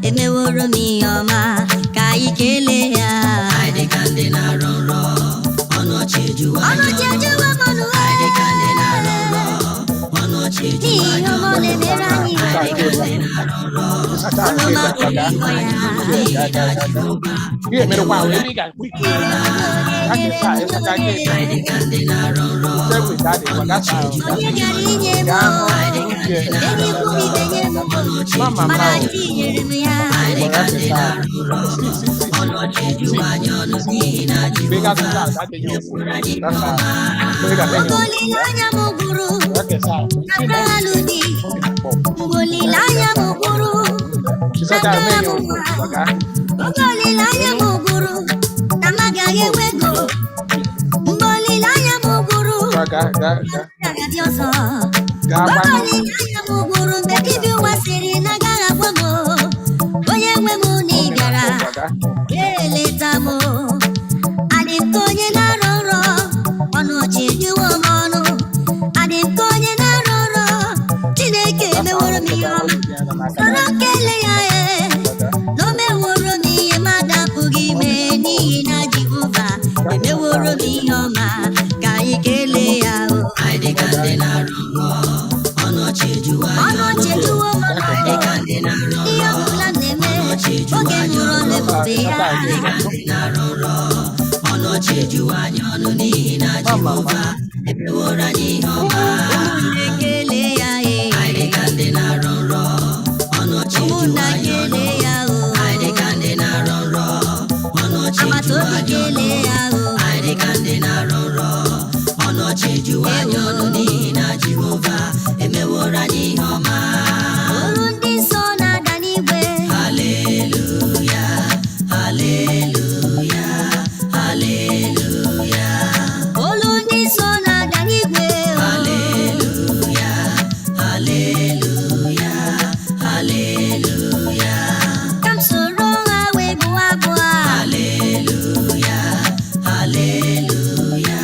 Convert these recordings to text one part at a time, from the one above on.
emeworo m ihe ọma ka anyị kelee ya. Anyị dị ka ndị na-arọ nrọ, ọnọchị ejuwa Ọnụ ji ejuwa m ọnụ, Anyị dị ka ndị na-arọ nrọ, ọnọchị ejuwa n'ihi ihe ọma ọ na-emere anyị. Anyị dị ka ndị na-arọ nrọ, Ọnụ m apụghị ịkọ ya. Anyị dị ka ndị na-arọ nrọ, ọnọchị ejuwa Onye bịara inye m enyi kwuru ibe nye m mana chi nyere m ya. Anyị dị ka ndị na-arọ nrọ, ọnọchị ejuwa anyị ọnụ n'ihi na Jehova emeworo anyị ihe ọma. Mgbe olileanya m gwụrụ na alụ di, mgbe olileanya m gwụrụ na m nwa, mgbe olileanya m gwụrụ na m agaghị enwe ego, mgbe olileanya m gwụrụ na m agaghị ọzọ, mgbe olileanya m gwụrụ mgbe dibịa ụwa sịrị na agaghị agwa m onye nwe m na ị bịara eleta m. Adị m ka onye na-arọ nrọ, ọnụ ọchị ejuwo m ọnụ. Adị m ka onye na-arọ nrọ, Chineke emeworo m ihe ọma. Sọrọ kelee ya na o meworo m ihe mmadụ apụghị ime, n'ihi na Jehova emeworo m ihe ọma ka anyị kelee ya. Anyị dị ka ndị na-arọ nrọ, ọnọchị ejuwa Ọnụ ọchị ejuwo m ọnụ. Anyị dị ka ndị na-arọ Ihe nrọ, ọbụla m na-eme ọnọchị ejuwa oge anyị nụrụ ọnụ. lebute ya. Anyị dị ka ndị na-arọ nrọ, ọnọchị ejuwa anyị ọnụ n'ihi na Jehova emeworo anyị ihe ọma. Ụmụnne kelee ya. Anyị dị ka ndị na-arọ nrọ, ọnọchị ejuwa Ụmụnna anyị ọnụ. kelee ya. Anyị dị ka ndị na-arọ nrọ, ọnọchị Agbata ejuwa obi anyị ọnụ. kelee ya. Anyị dị ka ndị na-arọ nrọ, ọnọchị ejuwa anyị ọnụ n'ihi na Jehova emeworo anyị ihe ọma. Olu ndị nsọ na-ada n'igwe. Haleluya, haleluya, haleluya, Olu ndị nsọ na-ada n'igwe. haleluya, haleluya, haleluya, Ka m soro ha wee gụọ abụ a. haleluya, haleluya,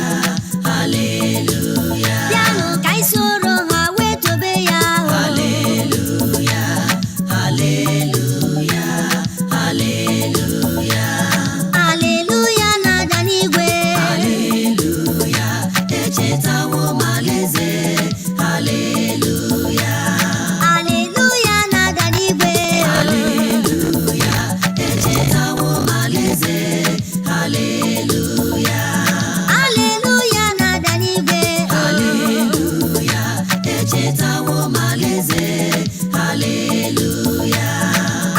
haleluya, Bịanụ ka anyị soro ha wee tobe ya. haleluya, haleluya, haleluya, Aleluya na-ada n'igwe. haleluya, echetawo m alaeze, haleluya, Aleluya na-ada n'igwe. haleluya, echetawo m alaeze, haleluya, Aleluya na-ada n'igwe. haleluya, echetawo m alaeze, haleluya,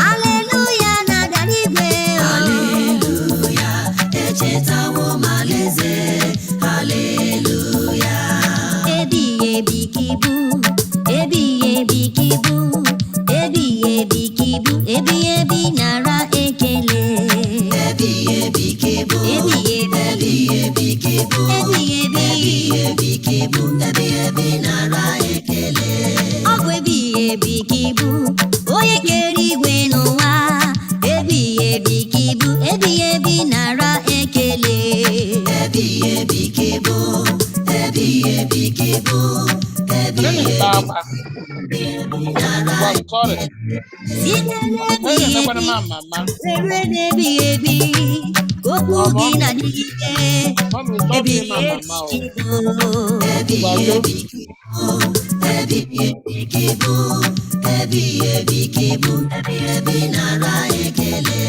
Aleluya na-ada n'igwe. haleluya, echetawo m alaeze, haleluya. Ebighị ebi ka ibu, ebighị ebi ka ibu, ebighị ebi ka ibu, ebighị ebi nara ekele. Ebighị ebi ka ịbụ, Ebighị ebi, ebighị ebi ka ịbụ, ebighị ebi, ebighị ebi ka ịbụ, ebighị ebi nara ekele. ọ bụ ebighị ebi ka ibu, onye kere igwe n'ụwa. Ebighị ebi ka ibu, ebighị ebi nara ekele. Ebighị ebi ka ịbụ, ebighị ebi ka ịbụ, ebighị ebi nara Site n'ebighị ebi rue n'ebighị ebi, okwu gị na-adịgide. Ebighị ebi ka ibu. ebighị ebi ka ịbụ, ebighị ebi ka ịbụ, ebighị ebi ka ịbụ, ebighị ebi nara ekele.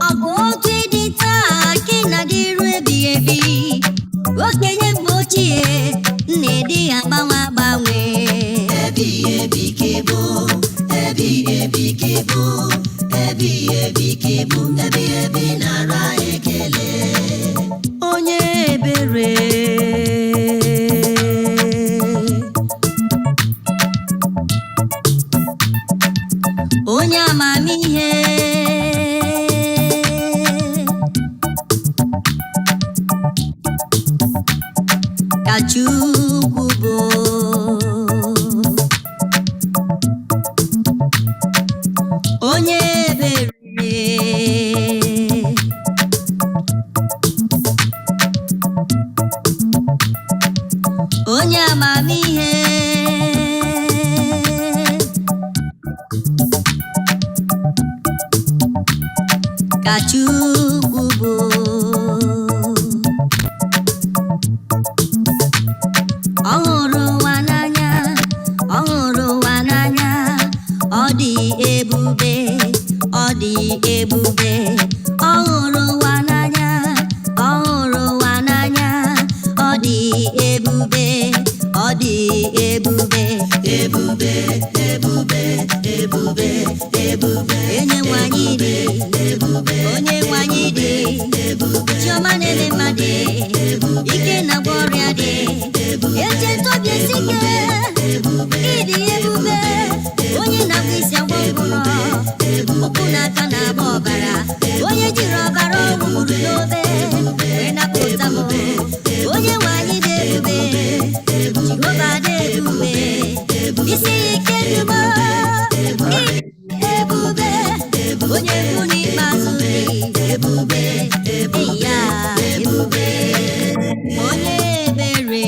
Ọ bụ otu ịdị taa ka ị na-adịru ebighị ebi. Okenye mgbe ochie na-edi agbanwe agbanwe. Ebighị ebi ka ịbụ, ebighị ebi ka ịbụ, ebighị ebi ka ịbụ, ebighị ebi nara ekele. Onye ebere, onye amamihe, ka Chukwu bụ. Onye ebere, onye amamihe, Kachukubo Ọhụrụ wananya ọ dị ebube ọhụrụ wananya ọ dị ebube onye nwanyị dị chioma na-eme mmadụ ike na ọrịa dị eche tobi esike ịdị ebube onye na-akpụ isi agwọ mkpụrụ ụkwụ n'aka na-agba ọbara onye jiri ọbara ọgwụgwuru n'obe wee napụta m onye nwanyị dị ebube Jehova dị ebube isi ike dubo ebube onye mbụ n'ikpeazụ dị ebube ya ebube onye ebere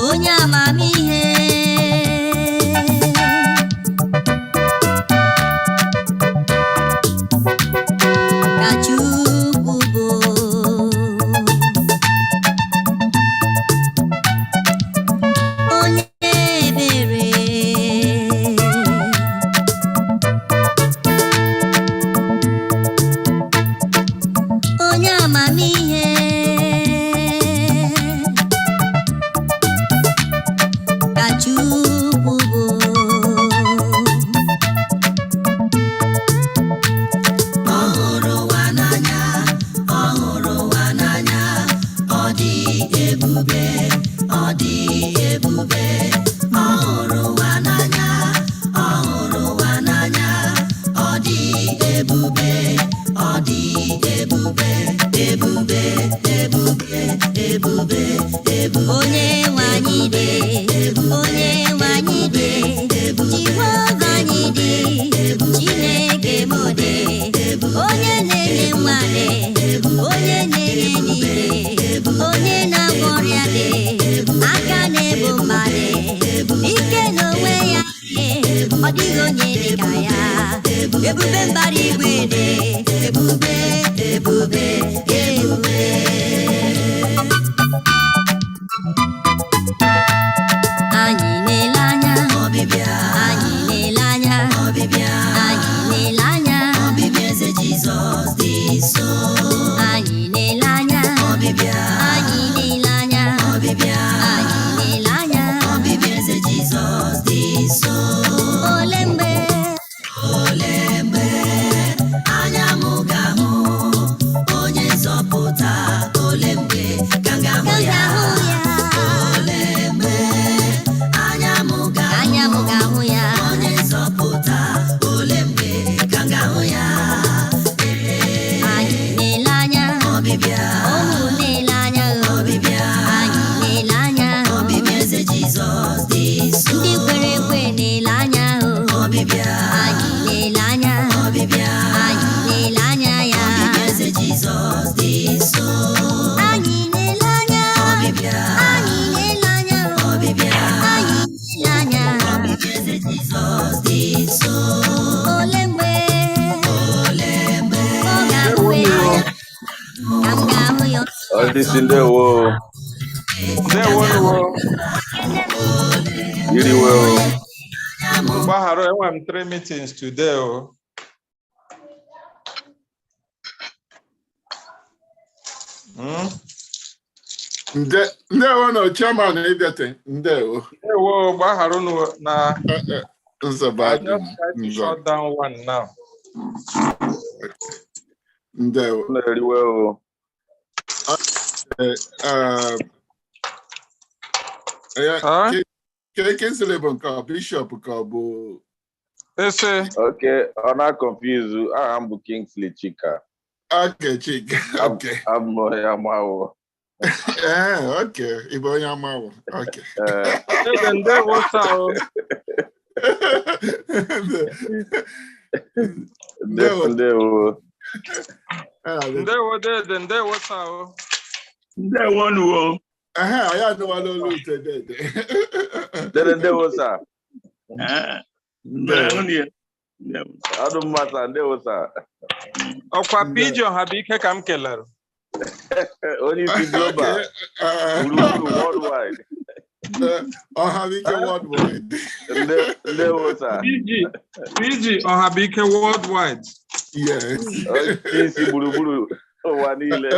onye amamihe ka Chukwu bụ onye ebere onye amamihe ka Chukwu bụ ọhụrụ wananya ọ dị ebube ọhụrụ wananya ọ dị ebube onye nwanyị dị Jehova anyị dị Chineke m dị onye na-enye nwa dị onye na-enye niile onye na-agwọ ọrịa dị aka na-ebu mba dị ike n'onwe ya dị ọ dịghị onye dị ka ya ebube mbara igwe dị ebube anyị na-ele anya ọbịbịa eze Jizọs dị nso anyị na-ele anya ọbịbịa eze Jizọs dị nso ole mgbe anya m ga-ahụ onye nzọpụta ole mgbe ka m ga-ahụ ya ole mgbe anya m ga-ahụ ya onye nzọpụta ole mgbe ka m ga-ahụ ya anyị na-ele anya ọbịbịa na-ele anya ọbịbịa anyị na-ele anya ọbịbịa eze Jizọs dị nso ndị kwere ekwe na-ele anya ọbịbịa anyị na-ele anya ọbịbịa anyị na-ele anya ya ọbịbịa eze Jizọs dị nso anyị na-ele anya ọbịbịa anyị na-ele anya ọbịbịa anyị na-ele anya ọbịbịa eze Jizọs dị nso ole mgbe ọ ga-ahụ ya ka m ga-ahụ ya All this in the world. Really well. Baharo, I want 3 meetings today. Ndewo no chairman Ibete. Ndewo. Ndewo Baharo no na I just shut down one now. Ndewo. Very well. Kinsley ka Bishop ka bụ Ese. Okay, I'm not confused. I'm Kingsley Chika. Okay, Chika. Okay. I'm Yamawo. Okay. Ibo Yamawo. Okay. Ndewo sao. Ndewo. Ndewo sao. Ndewo nuwo. I had no one who today. Then there was a. I don't matter. There was a. Okwa pigeon habike kam keller. Only the global. Worldwide. Or having a worldwide. There was a. PG or habike worldwide. Yes. Kisi Buruburu. Wanile.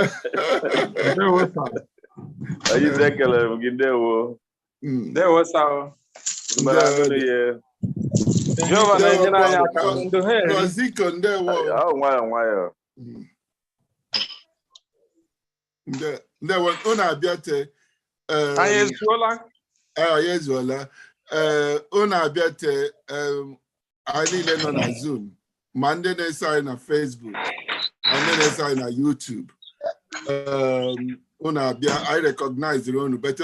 There was a. Are you secular? There was a. There was una biate. Yezuola. Una biate. I need them on Zoom. Monday they sign on Facebook. Monday they sign on YouTube. I recognize the own, but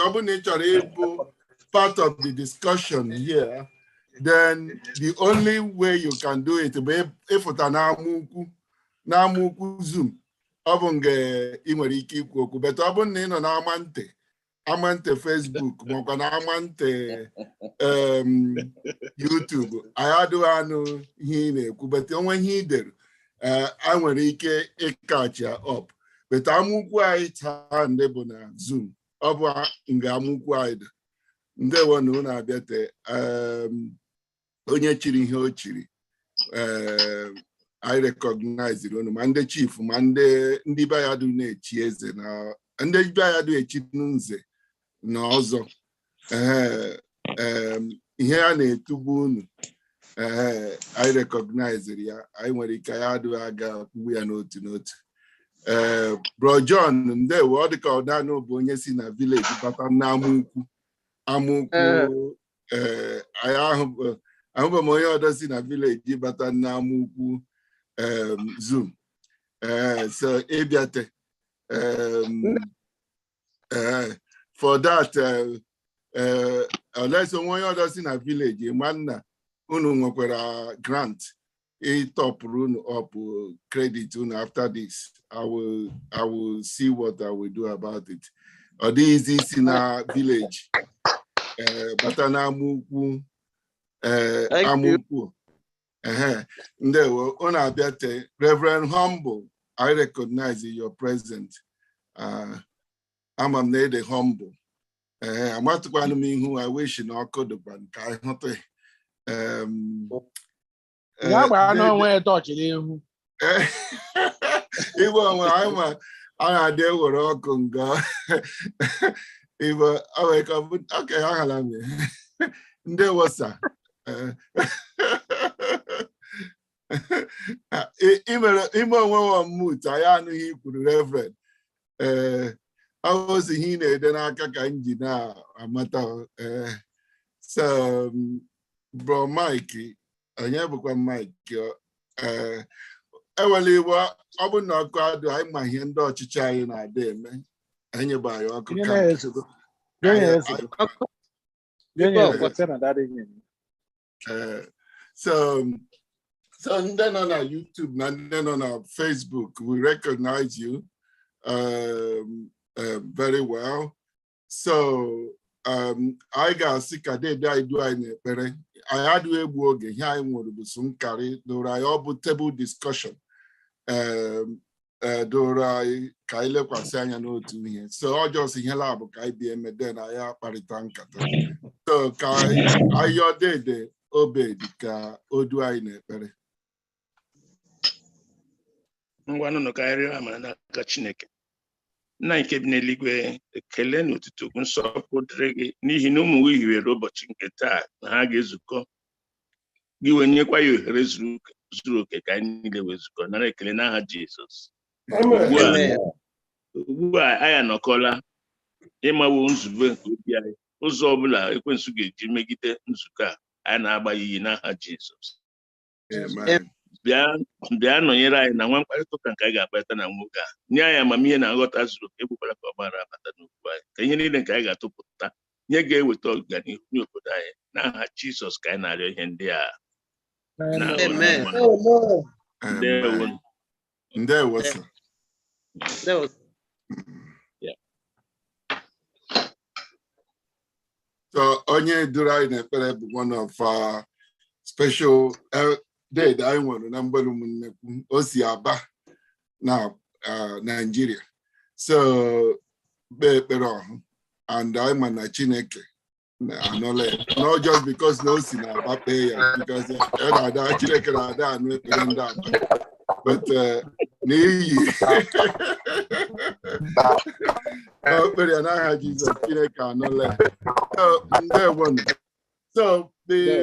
part of the discussion here. Then the only way you can do it be if it's na Zoom. Obunge inwerike ikwu okwu, but obun na ino na amante Facebook, moko na amante YouTube. Ayadu anu hi na-ekwu, but onwe hi der I nwere ike catch up. But amukwu anyị taa ndị bụ na Zoom. Ọ bụ nga amukwu anyị ndị wonu na-abịate onye chiri ihe o chiri. I recognize it ma ndị chief ma ndị be ya du na-echi eze na ndị be ya du echi nze na ọzọ. Ihe a na-etubu unu. I recognize ya. I nwere ike ya du aga kwubu ya n'otu n'otu. Bro John ndewo ọ dịka ọdanụ bụ onye si na village bata na amukwu ahụbụ m onye ọdọ si na village bata na amukwu Zoom so ịbịate for that unless onye ọdọ si na village manna unu nwekwara grant topụrụ unu up credit unu after this. I will see what I will do about it. Or this is in a village. Batana Amuku. Amuku. Ndewo, ona biate, Reverend Humble. I recognize your present. I'm the humble. I'm not going to mean who I wish in our code of Bankai. I know where to touch it. Even when I'm there with all Conga. Even I wake up, okay, I'm there was a even when mood, I knew he could reverend. I was in there, then I can't now. So, bro, Mikey, I never got Mike. Eweliwa ọ bụ na ọkụ adụ anyị ma ihe ndị ọchịchị anyị na-ada eme anyị bụ anyị ọkụ so ndị nọ na YouTube na ndị nọ na Facebook, we recognize you very well. So I ga-asị ka dede anyị du anyị n'ekpere anyị adịghị egbu oge ihe anyị nwere bụ so nkarị doro anyị ọ bụ table discussion doro anyị ka anyị lekwasị anya n'otu ihe so ọ jọs ihe labụ ka anyị bịa emede na ya kparịta nkata so ka anyị yọọ dede Obedi ka o du anyị n'ekpere. Ngwanụ ka anyị rịọ amara n'aka Chineke. Nna nke bi n'eluigwe, ekele na otuto nsọpụrụ dịrị gị n'ihi na ụmụ gị hiwere ụbọchị nke taa na ha ga-ezukọ gị wee nyekwa ya ohere zuru oke ka anyị niile wee zukọ nara ekele n'aha Jizọs. Ugbu a anyị anọkọla ịmawo nzube nke obi anyị ụzọ ọbụla ekwensu ga-eji megide nzukọ a anyị na-agba iyi n'aha Jizọs. Bịa nọnyere anyị na nwa mkparịta ụka nke anyị ga-akparịta na nwoke a nye anyị amamihe na nghọta zuru oke egbukwala ka ọ gbara abata n'okwu anyị ka ihe niile nke anyị ga-atụpụta nye ga-eweta ọganihu n'obodo anyị n'aha Jizọs ka anyị na-arịọ ihe ndị a. Ndewo. So onye dura in a one of special day that I want to number Osiaba now Nigeria. So and I'm a Chineke. Not just because no sin pay because but so the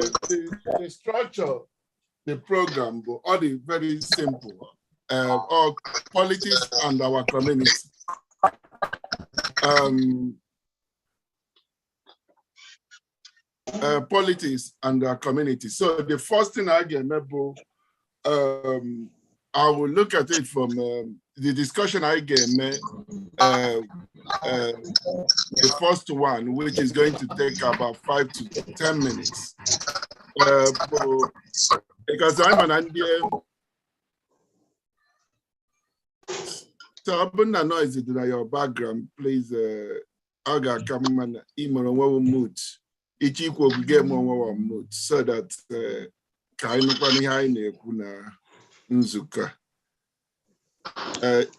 structure, the program, all the very simple. All politics and our community. Politics and our community. So the first thing I get, I will look at it from the discussion I get, the first one, which is going to take about 5 to 10 minutes. Because I'm an Indian. So open the noise in your background, please. Aga come and email one mood. Each equal get more mood so that kainu kwani haine kuna nzuka.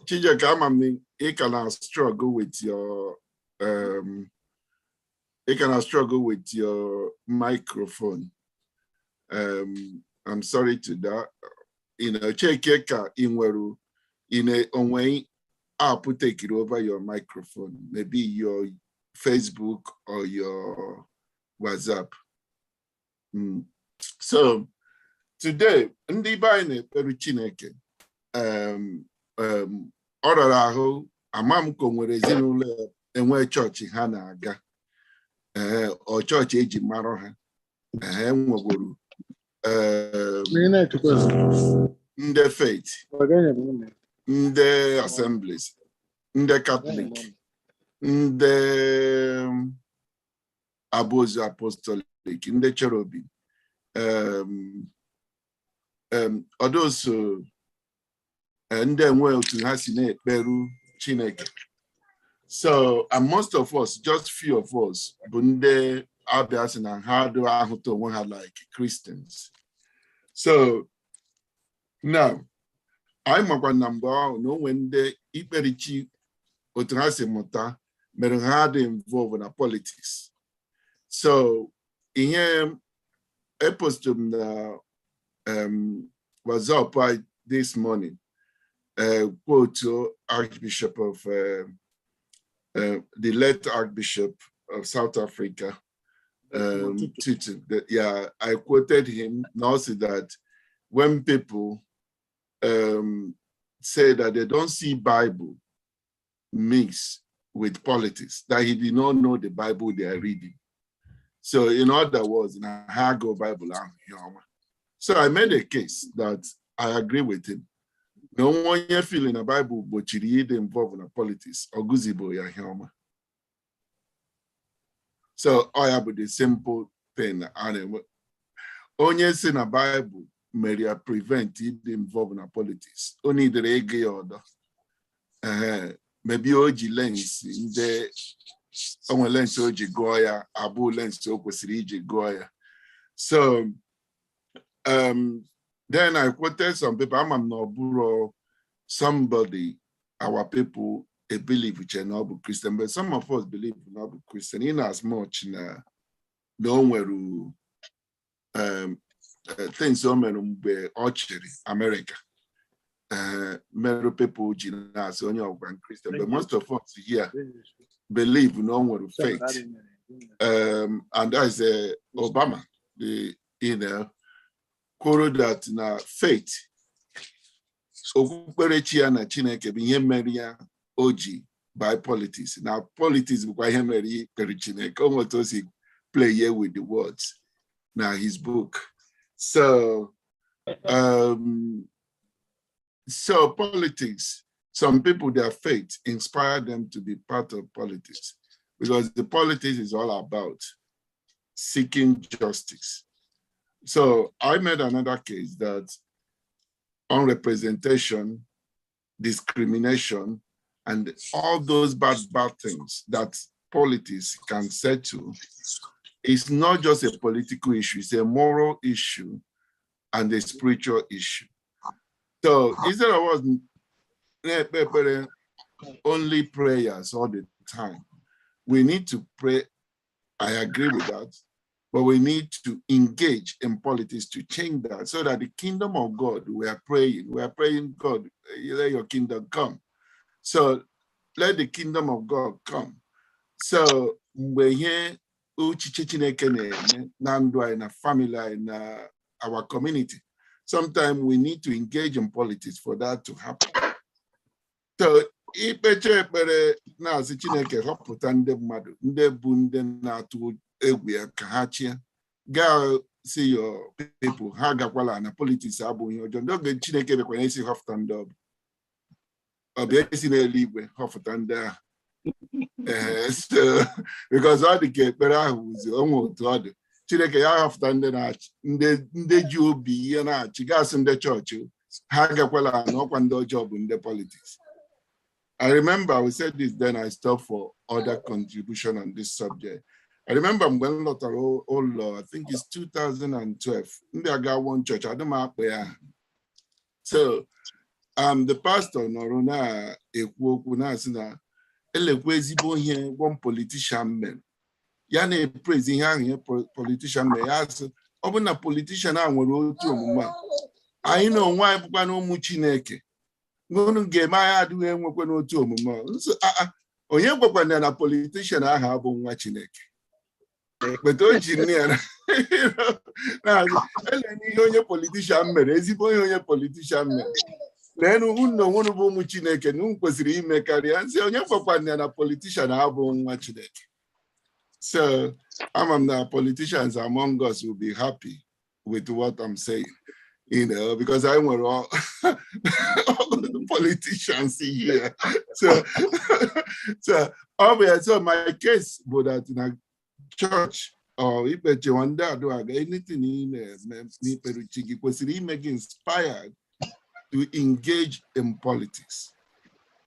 Chija kama me, you can struggle with your microphone. I'm sorry to that. You know, check in a way. I'll take it over your microphone, maybe your Facebook or your WhatsApp. So today, ndị bine peru Chineke, ọrọrọ amam ko nwere ezinụlọ enwe chọọchị ha na-aga, ọ chọọchị eji mara ha, nwegoro ndị faith, ndị assemblies, ndị Catholic, ndị Abozu Apostolic, ndị Cherubim, ọdụsụ ndị enwe otu ha si na-ekperu Chineke. So, and most of us, just few of us, bụ ndị abịa sị na ha adịghị ahụta onwe ha like Christians. So, now, anyị makwa na mgbe ahụ na onwe ndị ikperichi otu ha si mụta mere ha dị involved na politics. So ihe eposted na WhatsApp this morning, quote Archbishop of the late Archbishop of South Africa, Tutu. Yeah, I quoted him now, say that when people say that they don't see Bible mixed with politics, that he did not know the Bible they are reading. So in other words, in a Hago Bible, so I made a case that I agree with him. No one here feeling a Bible, but you read involved in politics or guzibo ya hioma. So I have the simple thing. Only in a Bible may prevent it involved in politics. Only the reggae order. Maybe oji lens in the only lens oji goya, abu lens okwesiri goya. So then I quoted some people. I'm not buro somebody, our people, they believe which are not Christian, but some of us believe not Christian in as much no things so many archery America. Many people so Christian, but most of us here believe no one with faith. And as Obama, quoted that na faith okpukperechi na Chineke bụ ihe mere ya oji by politics. Now politics bụ ihe mere ya ikpere Chineke. Almost as he play here with the words. Now his book. So so politics, some people, their faith inspired them to be part of politics, because the politics is all about seeking justice. So I made another case that on representation, discrimination, and all those bad things that politics can settle it's not just a political issue, it's a moral issue and a spiritual issue. So instead of us only prayers all the time, we need to pray. I agree with that. But we need to engage in politics to change that so that the kingdom of God, we are praying, God, let your kingdom come. So let the kingdom of God come. So we're here, in a family, in our community. Sometimes we need to engage in politics for that to happen. So na-asị Chineke họpụta ndị mmadụ ndị bụ ndị na-atụ egwu ya ka ha chịa gaa see your people ha gakwala na politics abụghị ọjọọ ndị oge Chineke bekwara isi họpụta ndị ọ bụ esi n'eluigwe họpụta ndị ahụ so because ọ dị ka ekpere ahụ ụzọ onwe otu ọ dị Chineke ya họpụta ndị na-achị ndị ji obi ihe na-achị gasị ndị chọọchị ha gakwala na ọkwa ndị ọjọọ bụ ndị politics. I remember we said this, then I stopped for other contribution on this subject. I remember when I think it's 2012, I got one church, I don't know where. So the pastor, Norona, one politician man. Yana praising young politician may ask, open a politician, I will to I know why no muchineke. Ngunu game I do enwekwe n'otu omume onye gwakwana na politician aha bụ nwa Chineke but o ji nne ya na ihe onye politician mere ezigbo onye politician mere lenu unu bụ ụmụ Chineke na kwesịrị ime karịa nsị onye gwakwana na politician aha bụ nwa Chineke. So I'm the politicians among us will be happy with what I'm saying. Because I were all the politicians here. So my case, but that in a church or if you wonder do anything in was really inspired to engage in politics.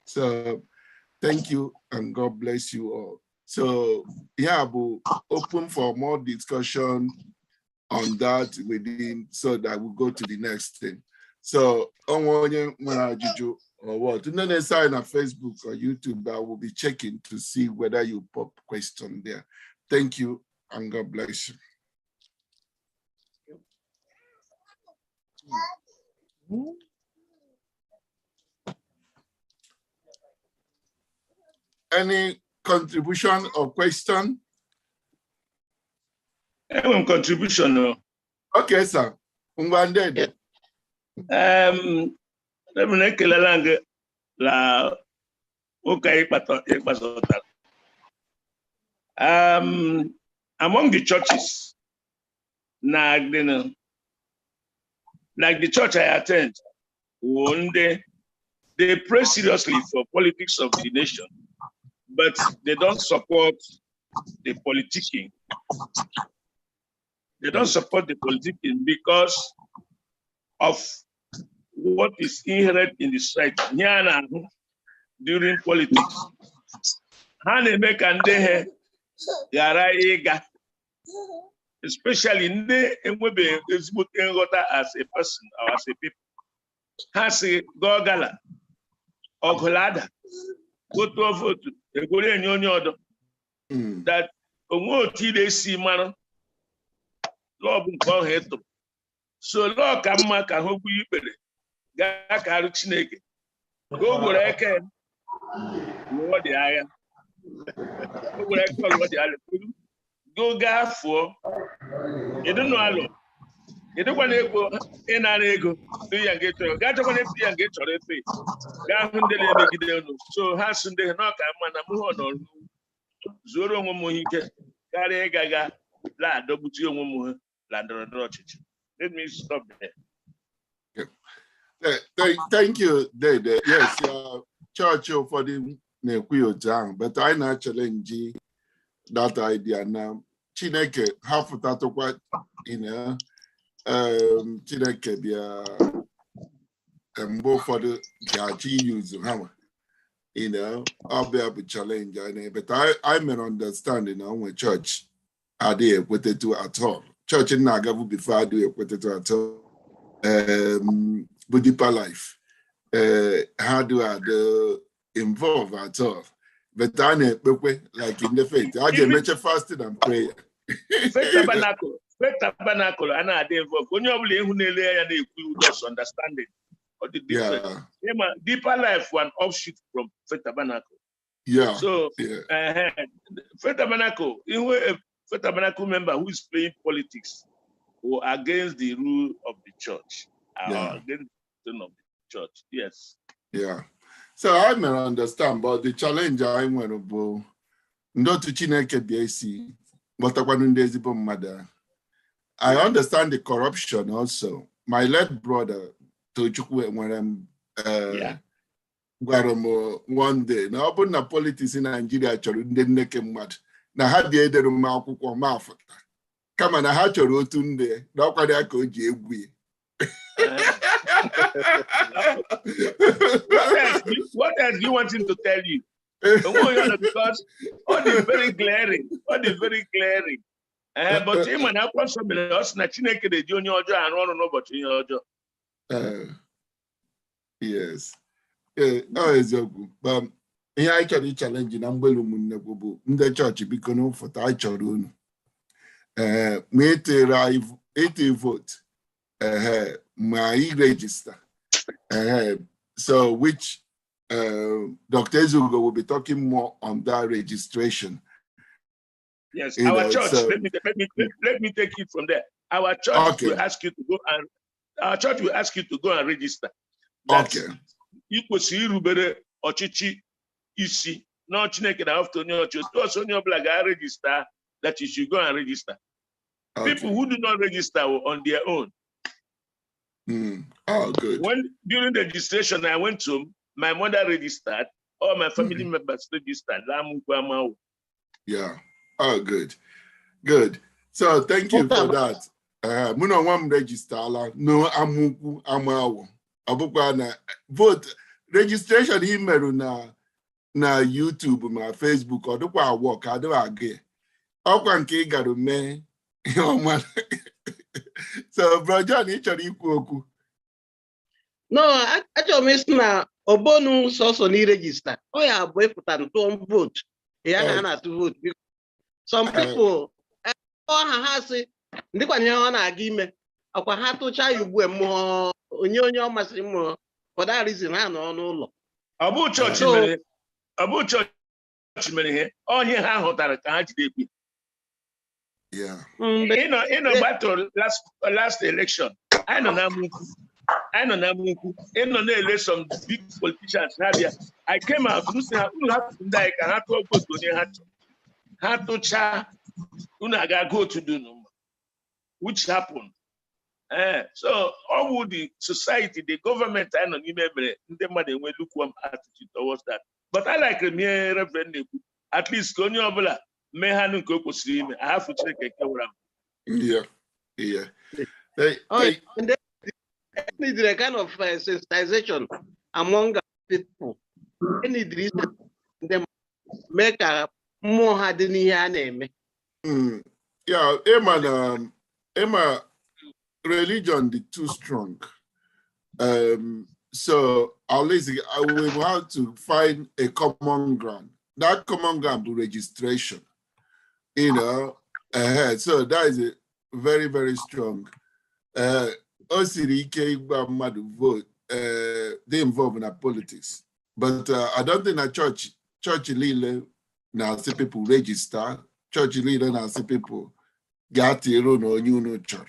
So thank you and God bless you all. So yeah, we'll open for more discussion on that within, so that we'll go to the next thing. So on or what? And then they sign on Facebook or YouTube, I will be checking to see whether you pop question there. Thank you and God bless you. Any contribution or question? Contribution. No. Okay, sir. Let me make a lang la okay, among the churches, like the church I attend, one day they pray seriously for politics of the nation, but they don't support the politicking. They don't support the politicking because of what is inherent in the strike. During politics, especially as a person or as a people. Has a gogala or colada, go to a vote, go in your that they see man. Lord call head. So Lord come back and hope you better. Gaka Chineke. Go where I can. What the iron. Go where I call what the other. Go gaf for. You don't know how long. You don't want to go in an ego. Do you get your got to get your face? So has they not come on Zoro Momohike. Gare Gaga. La double to let me stop there. Thank you, Dede. Yes, church for the Nekuyo, but I not challenge that idea now. Chineke, half of that what Chineke be both for the use I'll be able to challenge, but I'm an understanding on with church. adịghị ekwetetu at all. Church na-agabu before adịghị ekwetetu at all. But deeper life. How do I involve at all? But I like in the faith. I can make fasting and prayer. Faith tabernacle, and I involve. When you just understanding or the difference. Yeah. Deeper life, one offshoot from faith tabernacle. Yeah. So, faith tabernacle, a faith tabernacle member who is playing politics or against the rule of the church, or against the rule of the church. Yes. Yeah. So I may understand, but the challenge I want to go, not to Chineke BAC, but I understand the corruption also. My late brother, Tochukwu, when one day, now open the politics in Nigeria, na ha dị edere m akwụkwọ ma afụta kama na ha chọrọ otu ndị n'ọkwado aka o ji egwu What else do you want him to tell you? Because all is very glaring. But him and I somebody else na Chineke dey ji onye ọjọọ arụ ọrụ n'ụbọchị ihe ọjọọ. Yes. Eziokwu. Ihe anyị chọrọ challenge na mgbelu ụmụnne bụ ndị chọọchị biko n'ụfọdụ anyị chọrọ unu ma ete vote ma i register so which Dr. Ezugo will be talking more on that registration. Yes, our church. So, let me take it from there. Our church will ask you to go and register. That's, you could see Rubere Ochichi isi no Chineke na after onye ọchị also onye ọbụla ga-register that you should go and register. People who do not register on their own. Oh, good. When during the registration I went to, my mother registered, all my family members registered. Yeah. Oh, good. Good. So thank you for that. Muna wam register no amuku amawo. Abukwa na vote registration email na YouTube ma Facebook or dukwa work ado age. Okwa nke garu me. So bro John you chọrọ ikwu okwu. No, achọrọ m isi na obonu so ni register. O ya bụ ịpụta ntụ vote. Ya na na-atụ vote. Some people ha sị ndịkwa nye ọ na-aga ime akwa ha tụcha ya ugbu mmụọ onye ọ masịrị mmụọ for that reason ha nọ n'ụlọ. Ọ bụ chọọchị mere ihe onye ha hụtara ka ha jide ekpe. Yeah. In a battle last election, I know na munku. In the election, big politicians I came out to say who have to die can have to go to had to cha unaga go to do no, which happened. So all would the society, the government, I don't remember the money will look one attitude towards that. But I like the Reverend at least Konyobola may have no stream. I have to check a camera. Yeah. And then need a kind of sensitization among people. They need reason them make a more hard than your name. Yeah, Emma, religion is too strong. So I will have to find a common ground. That common ground to registration. So that is a very, very strong. Vote, they involve in politics. But I don't think a church leader now see people register, church leader now see people get their own new church.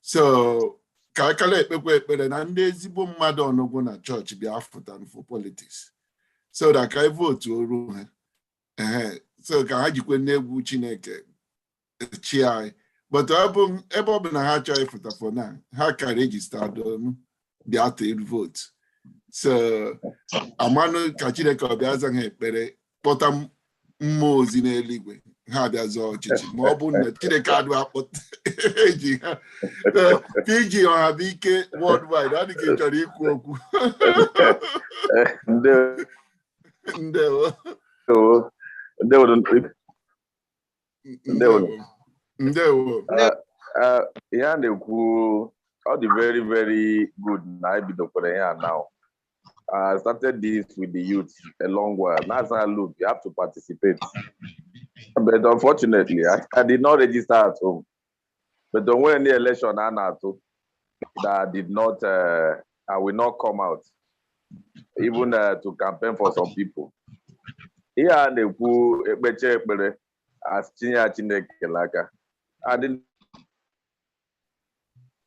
So calculate better than this mother on go na church be after for politics. So that I vote to a room. So can I nebu Chineke chi. But ebe na ha chọrọ ịfụta for now, ha ka register the active vote. So amanu ka Chineke ọbịa aza ha ekpere kpọta mmụọ ozi n'eluigwe ha bịa zọọ ọchịchị ma ọ bụ na Chineke adụ akpọta eji ha iji ọha bụ ike worldwide ọ dị ka ị chọrọ ikwu okwu. Ndewo. Yeah, they cool. All the very, very good. I be here now. I started this with the youth a long while. Now, as I look, you have to participate. But unfortunately, I did not register at home. But when the election that did not, I will not come out, even to campaign for some people. Here and the as and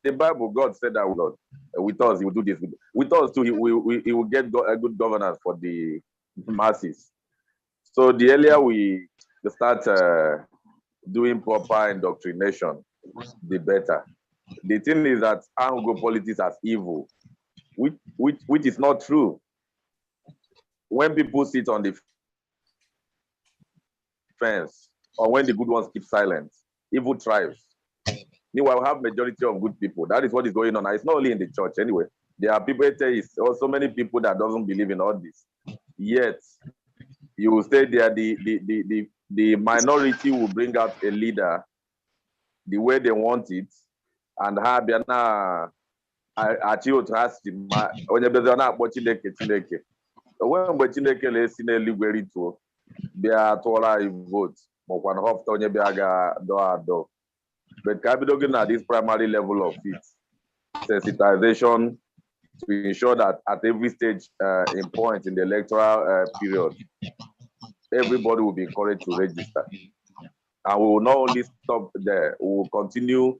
the Bible, God said that with us, He will do this. With us too, He will get a good governance for the masses. So the earlier we start doing proper indoctrination, the better. The thing is that I don't go politics as evil, which is not true. When people sit on the fence, or when the good ones keep silent, evil thrives. Meanwhile, we have majority of good people. That is what is going on. It's not only in the church anyway. There are people, so many people that doesn't believe in all this. Yet, you will stay there, the minority will bring out a leader the way they want it, and have achieve trust onye bezi na akpọ Chineke onwe mgbe Chineke na-esi n'eluigwe rituo bịa tụọrọ anyị vote makwa na họpụta onye bịa ga-adọ but ka bido gị na this primary level of it, sensitization to ensure that at every stage in point in the electoral period, everybody will be encouraged to register. And we will not only stop there, we will continue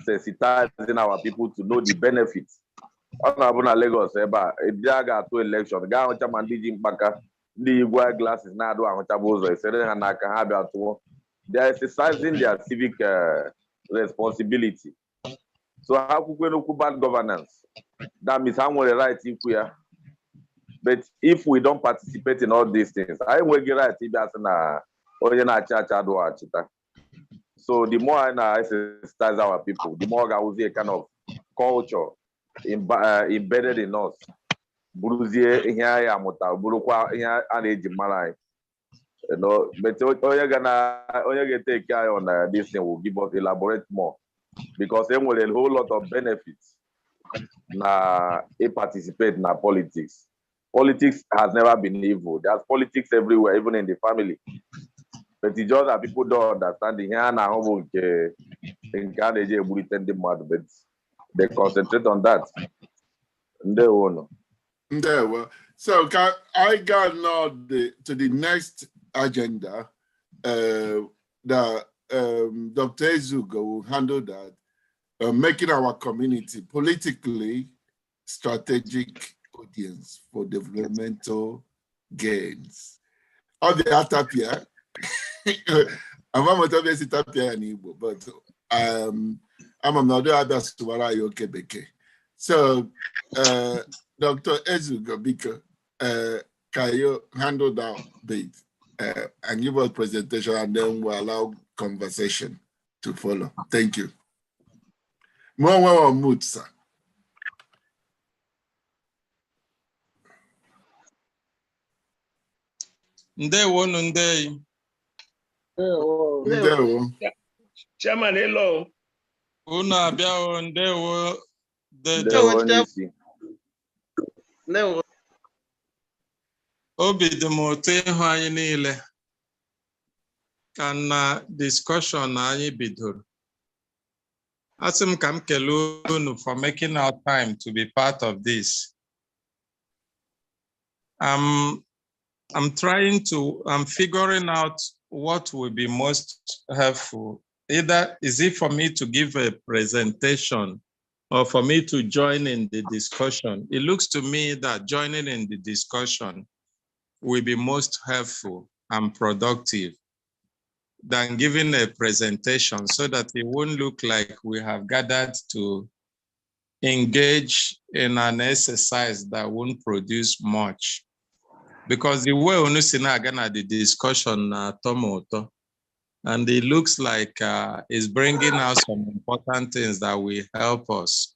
sensitizing our people to know the benefits. On Lagos, to election, the glasses they are exercising their civic responsibility. So how could we look bad governance? That means I'm going to right if we are. But if we don't participate in all these things, I will get right if that's so the more I exercise our people, the more I will see a kind of culture embedded in us. You know, but you're gonna take care on this thing will give us elaborate more because then with a whole lot of benefits participate in politics. Politics has never been evil. There's politics everywhere, even in the family. But it's just that people don't understand the hand but they concentrate on that. So I got now to the next agenda. Dr. Ezugo will handle that, making our community politically strategic audience for developmental gains. All the Atapia, I'm not going to Atapia in Igbo, but I'm not other Suwara Yokebeke. So, Dr. Ezugo Biko, can you handle that bit and give us presentation, and then we'll allow conversation to follow. Thank you. More mood, sir. Ndewo. Chairman, hello. Una abịa ndewo. Obi dị m ụtọ ịhụ anyị niile ka na discussion anyị bidoro. Asị m ka m kelee unu for making our time to be part of this. I'm figuring out what will be most helpful. Either is it for me to give a presentation or for me to join in the discussion. It looks to me that joining in the discussion will be most helpful and productive than giving a presentation, so that it won't look like we have gathered to engage in an exercise that won't produce much. Because the way Onusina the discussion tomoto, and it looks like it's bringing out some important things that will help us.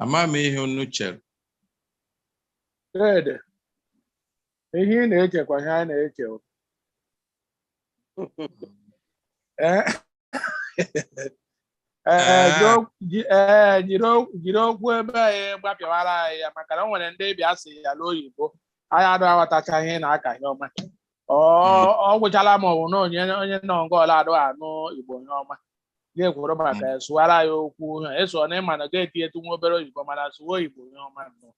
Amami Hunucher. Good. jiri okwu ebe anyị gbapịawara anyị ya maka na o nwere ndị bịa si ya n'oyibo anyị adụ aghọtacha ihe na-aka ihe ọma ọ gwụchala ma ọ bụ na onye nọ nga ọla adụ anụ Igbo ihe ọma ga-ekwuru maka ya sụwara ya okwu eso na ịma na ga-eti etu nwa obere oyibo mana sụwa Igbo ihe ọma nnọọ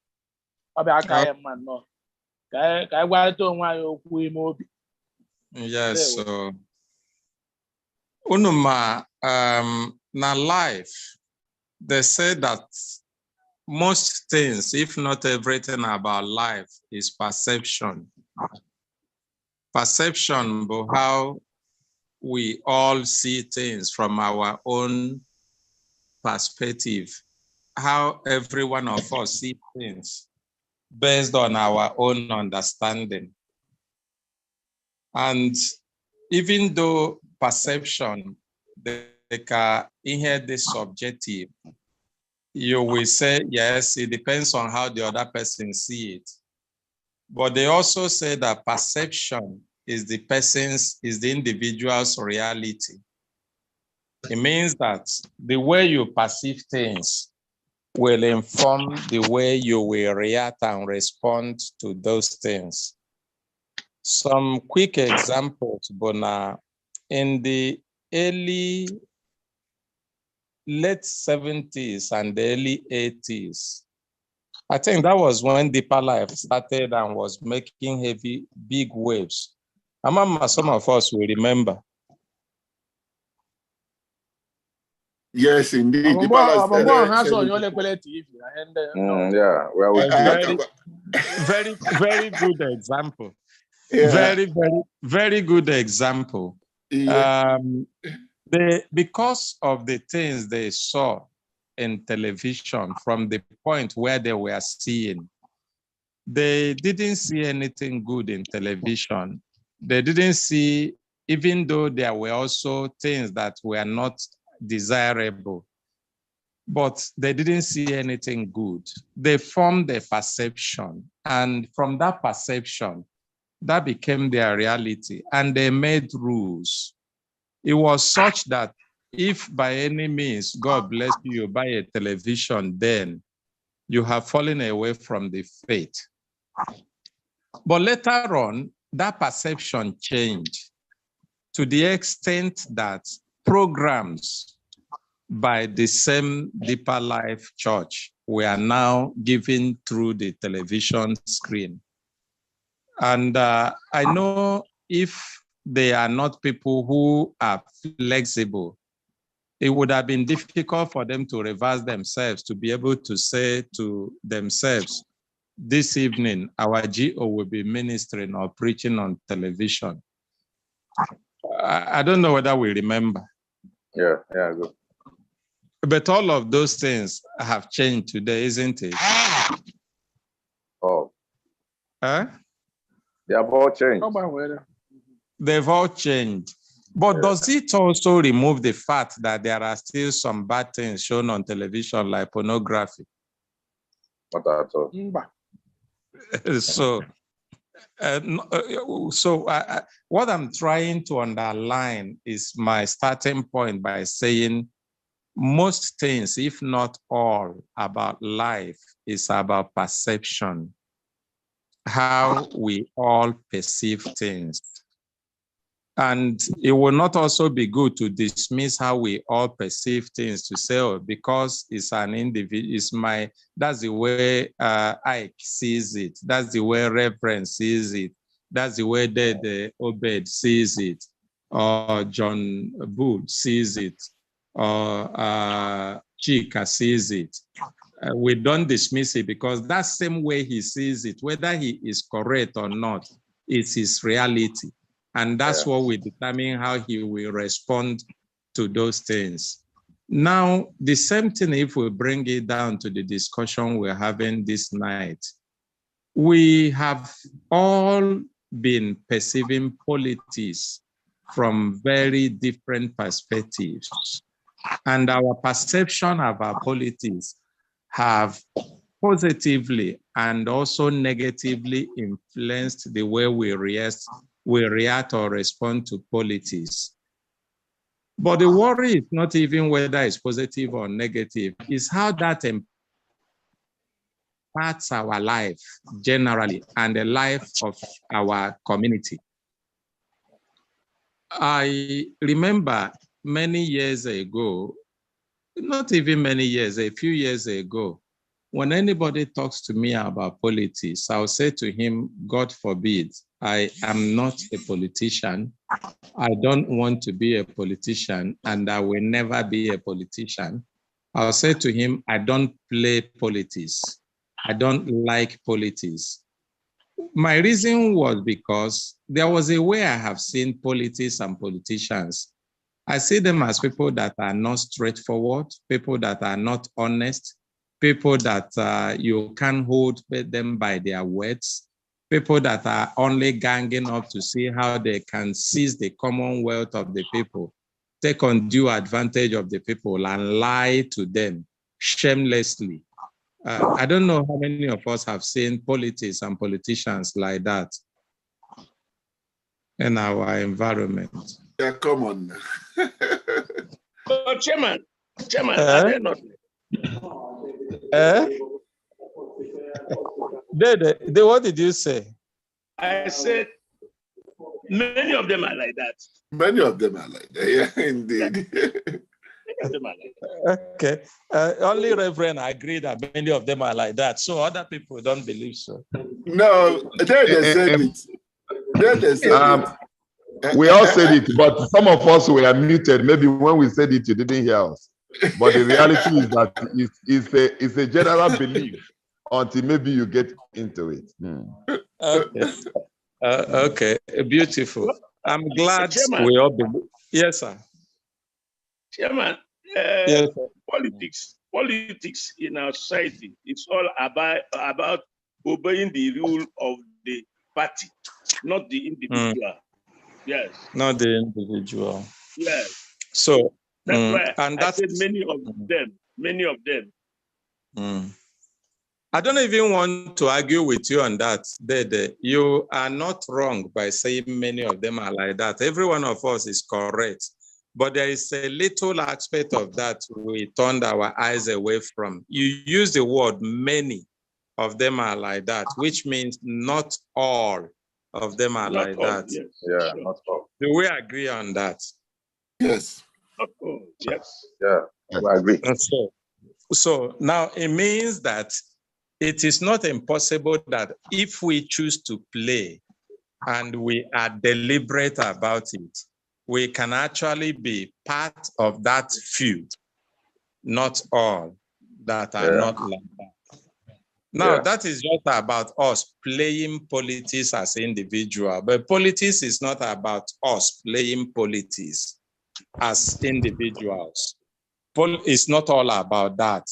ọ bịa aka ya mma nnọọ ka anyị gwarịta onwe anyị okwu ime obi. Yes, so Unuma, na life, they say that most things, if not everything about life, is perception. Perception, but how we all see things from our own perspective, how every one of us see things based on our own understanding. And even though perception, they can hear this subjective, you will say, yes, it depends on how the other person see it. But they also say that perception is the individual's reality. It means that the way you perceive things will inform the way you will react and respond to those things. Some quick examples, Bona. In the late 70s and the early 80s, I think that was when Deeper Life started and was making big waves. Some of us will remember. Yes, indeed. Yeah, very good example. Yeah. Very good example. Yeah. Because of the things they saw in television from the point where they were seeing, they didn't see anything good in television. They didn't see, even though there were also things that were not desirable, but they didn't see anything good. They formed a perception, and from that perception, that became their reality, and they made rules. It was such that if by any means, God bless you, buy a television, then you have fallen away from the faith. But later on, that perception changed to the extent that programs by the same Deeper Life Church were now given through the television screen. And I know if they are not people who are flexible, it would have been difficult for them to reverse themselves, to be able to say to themselves, this evening, our GO will be ministering or preaching on television. I don't know whether we remember. Yeah, good. But all of those things have changed today, isn't it? Oh. Huh? They have all changed. They've all changed. But does it also remove the fact that there are still some bad things shown on television, like pornography? Not at all. What I'm trying to underline is my starting point by saying most things, if not all, about life is about perception, how we all perceive things. And it will not also be good to dismiss how we all perceive things, to say, oh, because it's an individual, that's the way Ike sees it. That's the way Reverend sees it. That's the way the Obed sees it, or John Bull sees it, or Chika sees it. We don't dismiss it, because that same way he sees it, whether he is correct or not, is his reality. And that's what we determine how he will respond to those things. Now, the same thing, if we bring it down to the discussion we're having this night, we have all been perceiving politics from very different perspectives. And our perception of our politics have positively and also negatively influenced the way we react or respond to politics. But the worry is not even whether it's positive or negative, it's how that impacts our life generally and the life of our community. I remember many years ago, not even many years, a few years ago, when anybody talks to me about politics, I'll say to him, God forbid, I am not a politician. I don't want to be a politician, and I will never be a politician. I'll say to him, I don't play politics. I don't like politics. My reason was because there was a way I have seen politics and politicians. I see them as people that are not straightforward, people that are not honest, people that you can't hold them by their words, people that are only ganging up to see how they can seize the commonwealth of the people, take undue advantage of the people and lie to them shamelessly. I don't know how many of us have seen politics and politicians like that in our environment. Yeah, come on. But Chairman, are they not? What did you say? I said many of them are like that. Many of them are like that, yeah, indeed. Many of them are like that. Okay. Only Reverend agree that many of them are like that. So other people don't believe so. No, they said it. They said it. We all said it, but some of us were muted. Maybe when we said it, you didn't hear us. But the reality is that it's a general belief until maybe you get into it. Okay. Okay. Beautiful. I'm glad Chairman, we all believe. Yes, sir. Chairman, Yes, sir. politics in our society, it's all about obeying the rule of the party, not the individual. Yes. Not the individual. Yes. So that's why I said many of them. I don't even want to argue with you on that, Dede. You are not wrong by saying many of them are like that. Every one of us is correct. But there is a little aspect of that we turned our eyes away from. You use the word many of them are like that, which means not all of them are Not like all, that. yes. Yeah, Sure. not all. Do we agree on that? Yes. Not all, yes. Yeah, I agree. So now it means that it is not impossible that if we choose to play and we are deliberate about it, we can actually be part of that feud, not all that are not like that. Now, that is just about us playing politics as individuals, but politics is not about us playing politics as individuals. It's not all about that.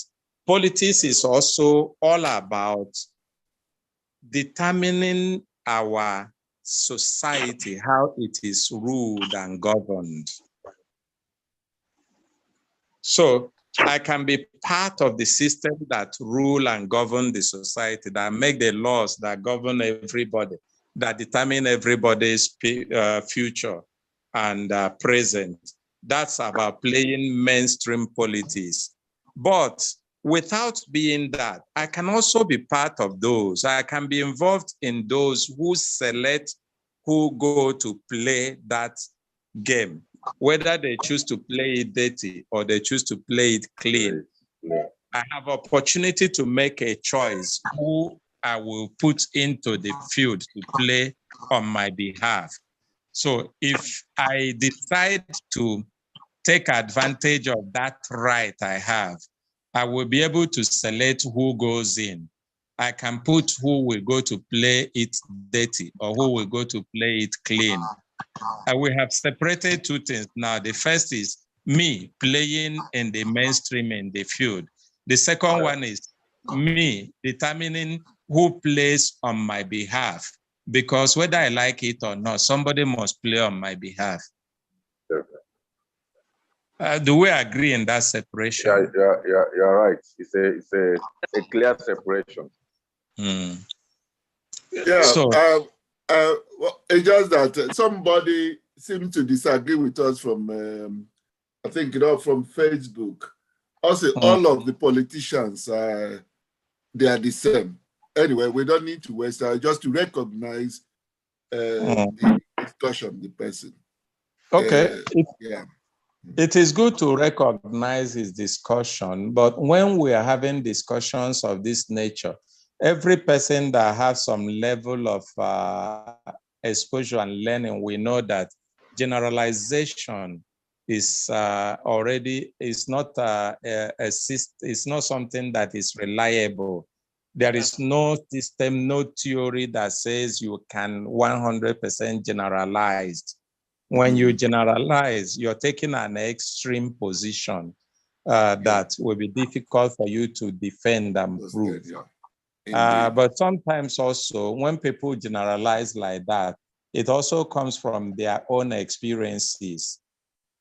Politics is also all about determining our society, how it is ruled and governed. So I can be part of the system that rule and govern the society, that make the laws that govern everybody, that determine everybody's future and present. That's about playing mainstream politics. But without being that, I can also be part of those. I can be involved in those who select who go to play that game, whether they choose to play it dirty or they choose to play it clean. I have opportunity to make a choice who I will put into the field to play on my behalf. So if I decide to take advantage of that right I have, I will be able to select who goes in. I can put who will go to play it dirty or who will go to play it clean. We have separated two things now. The first is me playing in the mainstream in the field. The second one is me determining who plays on my behalf, because whether I like it or not, somebody must play on my behalf. Do we agree in that separation? Yeah, you're right. It's a clear separation. Yeah. So, well, it's just that somebody seemed to disagree with us from I think, from Facebook. Also, all of the politicians, they are the same. Anyway, we don't need to waste time just to recognize the discussion, the person. Okay. Yeah. It is good to recognize his discussion, but when we are having discussions of this nature, every person that has some level of exposure and learning, we know that generalization is already is not it's not something that is reliable. There is no system, no theory that says you can 100% generalize. When you generalize, you're taking an extreme position that will be difficult for you to defend and prove. But sometimes also, when people generalize like that, it also comes from their own experiences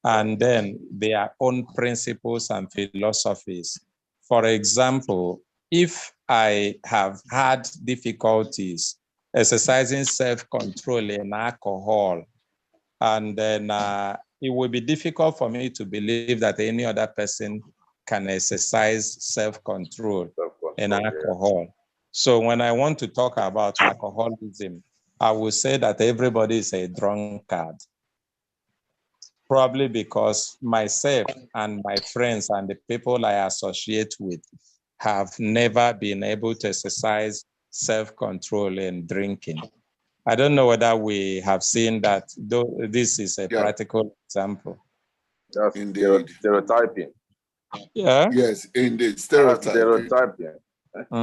and then their own principles and philosophies. For example, if I have had difficulties exercising self-control in alcohol, and then it will be difficult for me to believe that any other person can exercise self-control in alcohol. So when I want to talk about alcoholism, I will say that everybody is a drunkard. Probably because myself and my friends and the people I associate with have never been able to exercise self-control in drinking. I don't know whether we have seen that, though this is a practical example. That's indeed stereotyping. Yeah. Yes, indeed, stereotyping.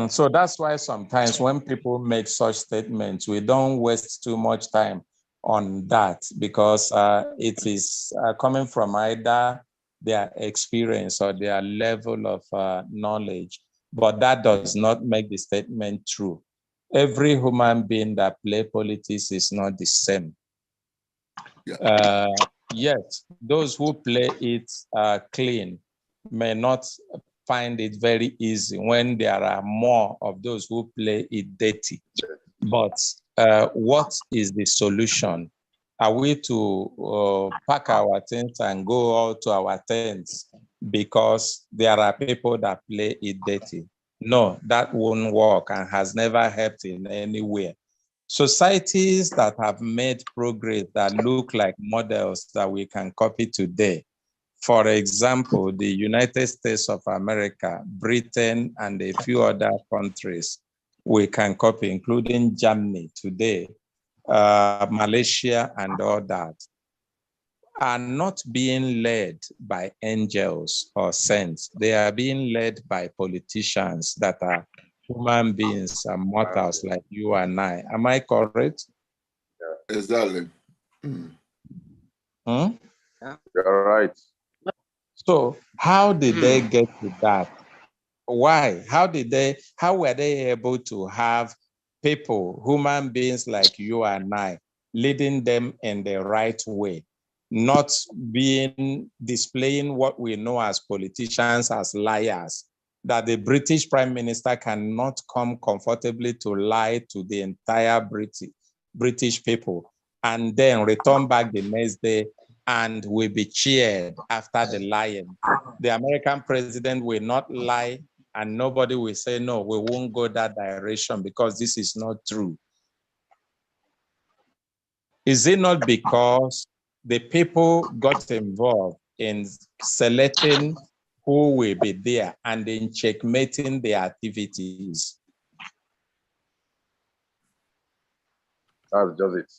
So that's why sometimes when people make such statements, we don't waste too much time on that, because it is coming from either their experience or their level of knowledge, but that does not make the statement true. Every human being that play politics is not the same. Yet those who play it clean may not find it very easy when there are more of those who play it dirty. But what is the solution? Are we to pack our things and go out to our tents because there are people that play it dirty? No, that won't work and has never helped in any way. Societies that have made progress that look like models that we can copy today, for example, the United States of America, Britain, and a few other countries we can copy, including Germany today, Malaysia, and all that, are not being led by angels or saints. They are being led by politicians that are human beings and mortals like you and I. Am I correct? Yeah, exactly. You're right. So how did they get to that? Why? How were they able to have people, human beings like you and I, leading them in the right way, not displaying what we know as politicians as liars, that the British Prime Minister cannot come comfortably to lie to the entire British people and then return back the next day and will be cheered after the lying. The American president will not lie and nobody will say, no, we won't go that direction because this is not true. Is it not because the people got involved in selecting who will be there and in checkmating the activities? That's just it.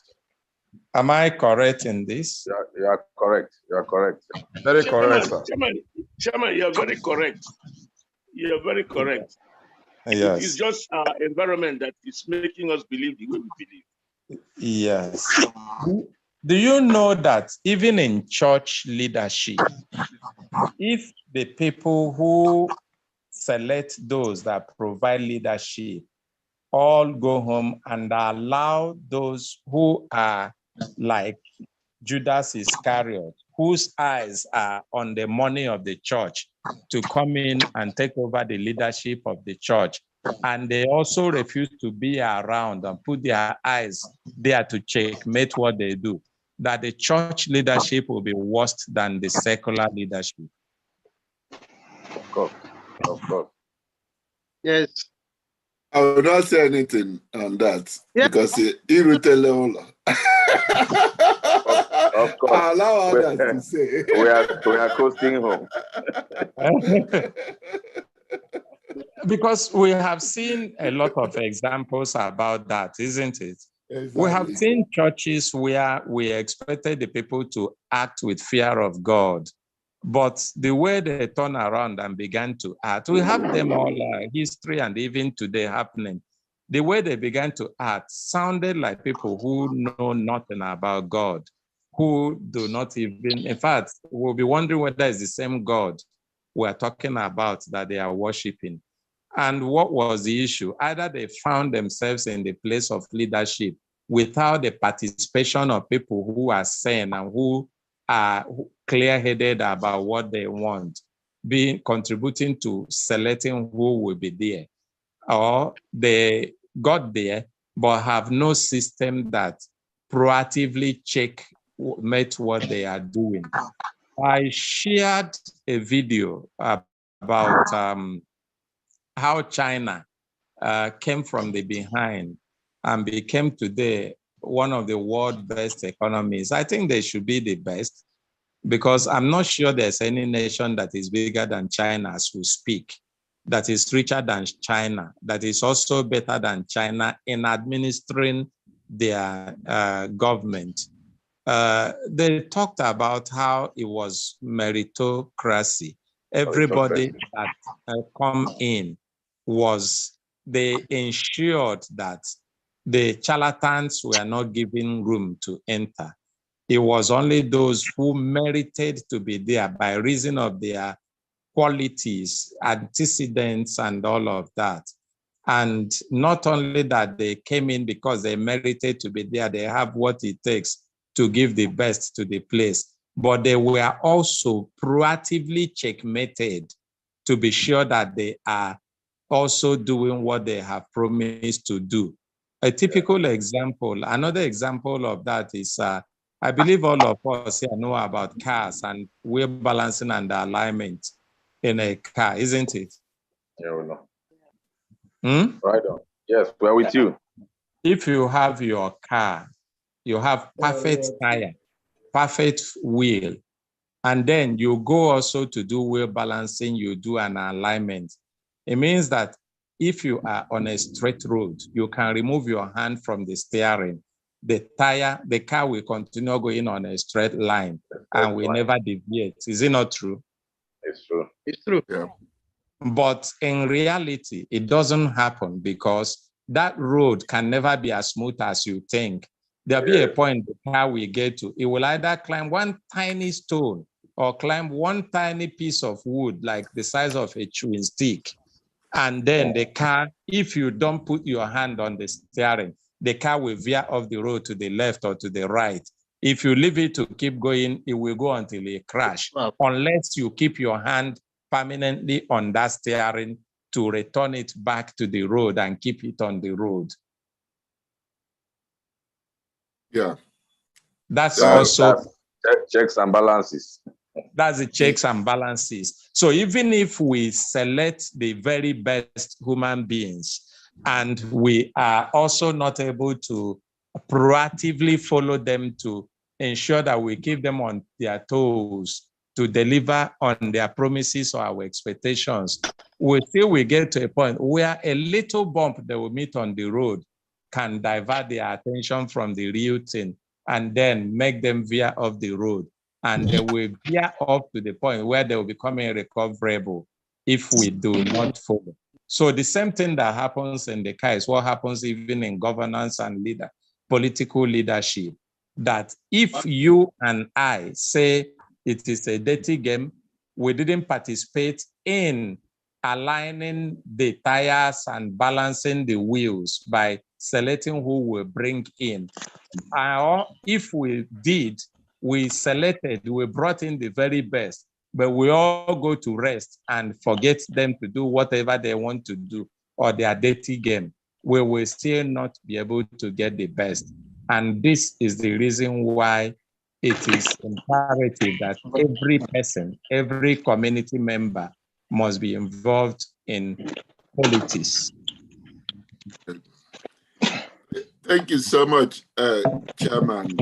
Am I correct in this? You are correct. You are correct. Very correct, sir. Chairman, you're very correct. You're very correct. Yes. It is just our environment that is making us believe the way we believe. Yes. Do you know that even in church leadership, if the people who select those that provide leadership all go home and allow those who are like Judas Iscariot, whose eyes are on the money of the church, to come in and take over the leadership of the church, and they also refuse to be around and put their eyes there to checkmate what they do, that the church leadership will be worse than the secular leadership? Of course. Of course. Yes. I will not say anything on that because he will tell all. Of course. Allow others to say. We are coasting home. Because we have seen a lot of examples about that, isn't it? Exactly. We have seen churches where we expected the people to act with fear of God, but the way they turn around and began to act, we have them all history and even today happening. The way they began to act sounded like people who know nothing about God, who do not even, in fact, we'll be wondering whether it's the same God we're talking about that they are worshiping. And what was the issue? Either they found themselves in the place of leadership without the participation of people who are sane and who are clear-headed about what they want, contributing to selecting who will be there, or they got there but have no system that proactively checkmate what they are doing. I shared a video about how China came from the behind and became today one of the world's best economies. I think they should be the best because I'm not sure there's any nation that is bigger than China as we speak, that is richer than China, that is also better than China in administering their government. They talked about how it was meritocracy. Everybody that come in they ensured that the charlatans were not given room to enter. It was only those who merited to be there by reason of their qualities, antecedents, and all of that. And not only that they came in because they merited to be there, they have what it takes to give the best to the place, but they were also proactively checkmated to be sure that they are also doing what they have promised to do. A typical example, another example of that is, I believe all of us here know about cars and wheel balancing and alignment in a car, isn't it? Yeah, we know. Right on. Yes, we're with you. If you have your car, you have perfect tire, perfect wheel, and then you go also to do wheel balancing, you do an alignment. It means that if you are on a straight road, you can remove your hand from the steering. The car will continue going on a straight line and will never deviate. Is it not true? It's true. It's true. Yeah. But in reality, it doesn't happen because that road can never be as smooth as you think. There'll be a point the car will get to. It will either climb one tiny stone or climb one tiny piece of wood, like the size of a chewing stick. And then the car, if you don't put your hand on the steering, the car will veer off the road to the left or to the right. If you leave it to keep going, it will go until it crashes, unless you keep your hand permanently on that steering to return it back to the road and keep it on the road. Yeah. That's also checks and balances. That's the checks and balances. So even if we select the very best human beings and we are also not able to proactively follow them to ensure that we keep them on their toes to deliver on their promises or our expectations, we get to a point where a little bump they will meet on the road can divert their attention from the real thing and then make them veer off the road. And they will veer up to the point where they will become irrecoverable if we do not follow. So the same thing that happens in the car is what happens even in governance and political leadership. That if you and I say it is a dirty game, we didn't participate in aligning the tires and balancing the wheels by selecting who will bring in. Or if we did, we brought in the very best, but we all go to rest and forget them to do whatever they want to do or their dirty game, we will still not be able to get the best. And this is the reason why it is imperative that every person, every community member must be involved in politics. Thank you so much, Chairman.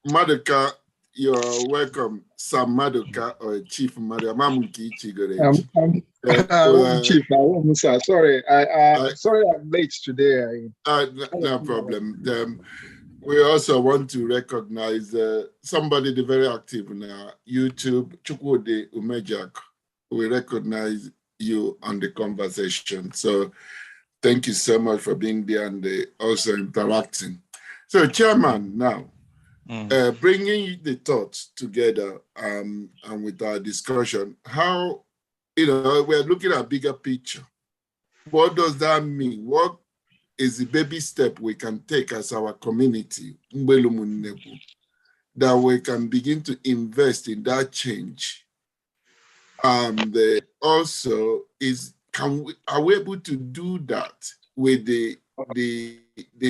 Maduka, you're welcome. Sam Maduka or Chief Maduka. Chief, sorry, sorry I'm late today. No problem. We also want to recognize somebody very active in YouTube, Chukwudi Umejak. We recognize you on the conversation. So thank you so much for being there and also interacting. So, Chairman, now, bringing the thoughts together and with our discussion, how, we're looking at a bigger picture. What does that mean? What is the baby step we can take as our community, that we can begin to invest in that change? And also, are we able to do that with the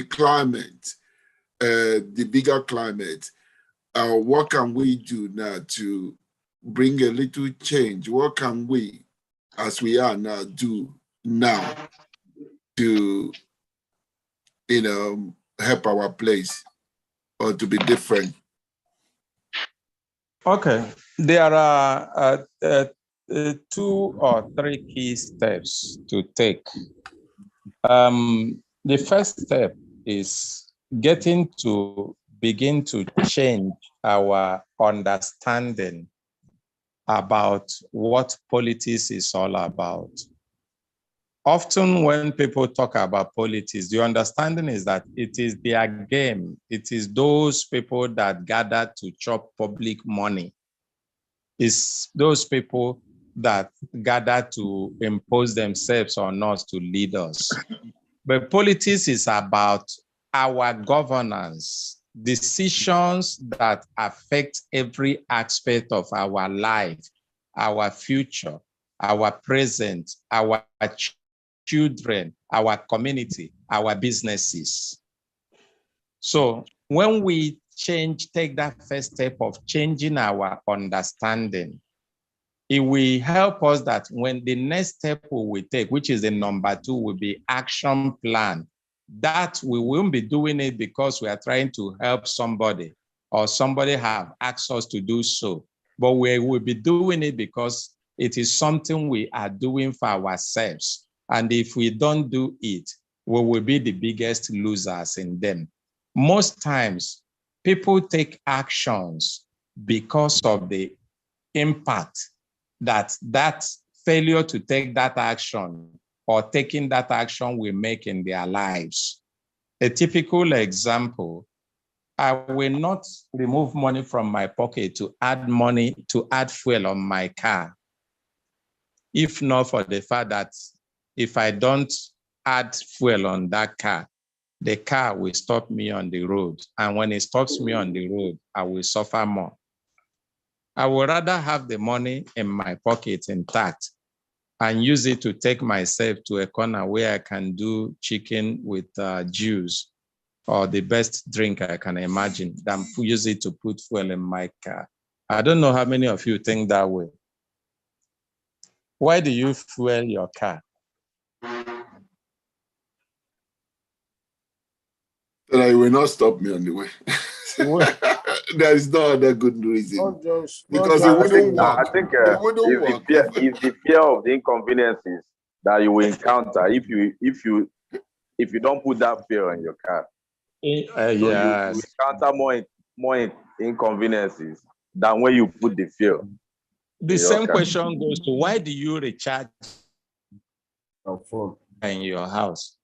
climate, the bigger climate? What can we do now to bring a little change? What can we, as we are now, do now to, help our place or to be different? Okay, there are 2 or 3 key steps to take. The first step is begin to change our understanding about what politics is all about. Often when people talk about politics, the understanding is that it is their game. It is those people that gather to chop public money. It's those people that gather to impose themselves on us to lead us. But politics is about our governance, decisions that affect every aspect of our life, our future, our present, our children, our community, our businesses. So when we take that first step of changing our understanding, it will help us that when the next step we will take, which is the number 2, will be action plan, that we won't be doing it because we are trying to help somebody or somebody have asked us to do so, but we will be doing it because it is something we are doing for ourselves. And if we don't do it, we will be the biggest losers in them. Most times, people take actions because of the impact that failure to take that action or taking that action will make in their lives. A typical example, I will not remove money from my pocket to add fuel on my car, if not for the fact that if I don't add fuel on that car, the car will stop me on the road. And when it stops me on the road, I will suffer more. I would rather have the money in my pocket intact and use it to take myself to a corner where I can do chicken with juice or the best drink I can imagine than use it to put fuel in my car. I don't know how many of you think that way. Why do you fuel your car? That it will not stop me on the way. There is no other good reason. Because it wouldn't work. I think it's the fear of the inconveniences that you will encounter if you don't put that fear on your car. Yes. You encounter more inconveniences than when you put the fear. The same question goes to, why do you recharge your phone in your house?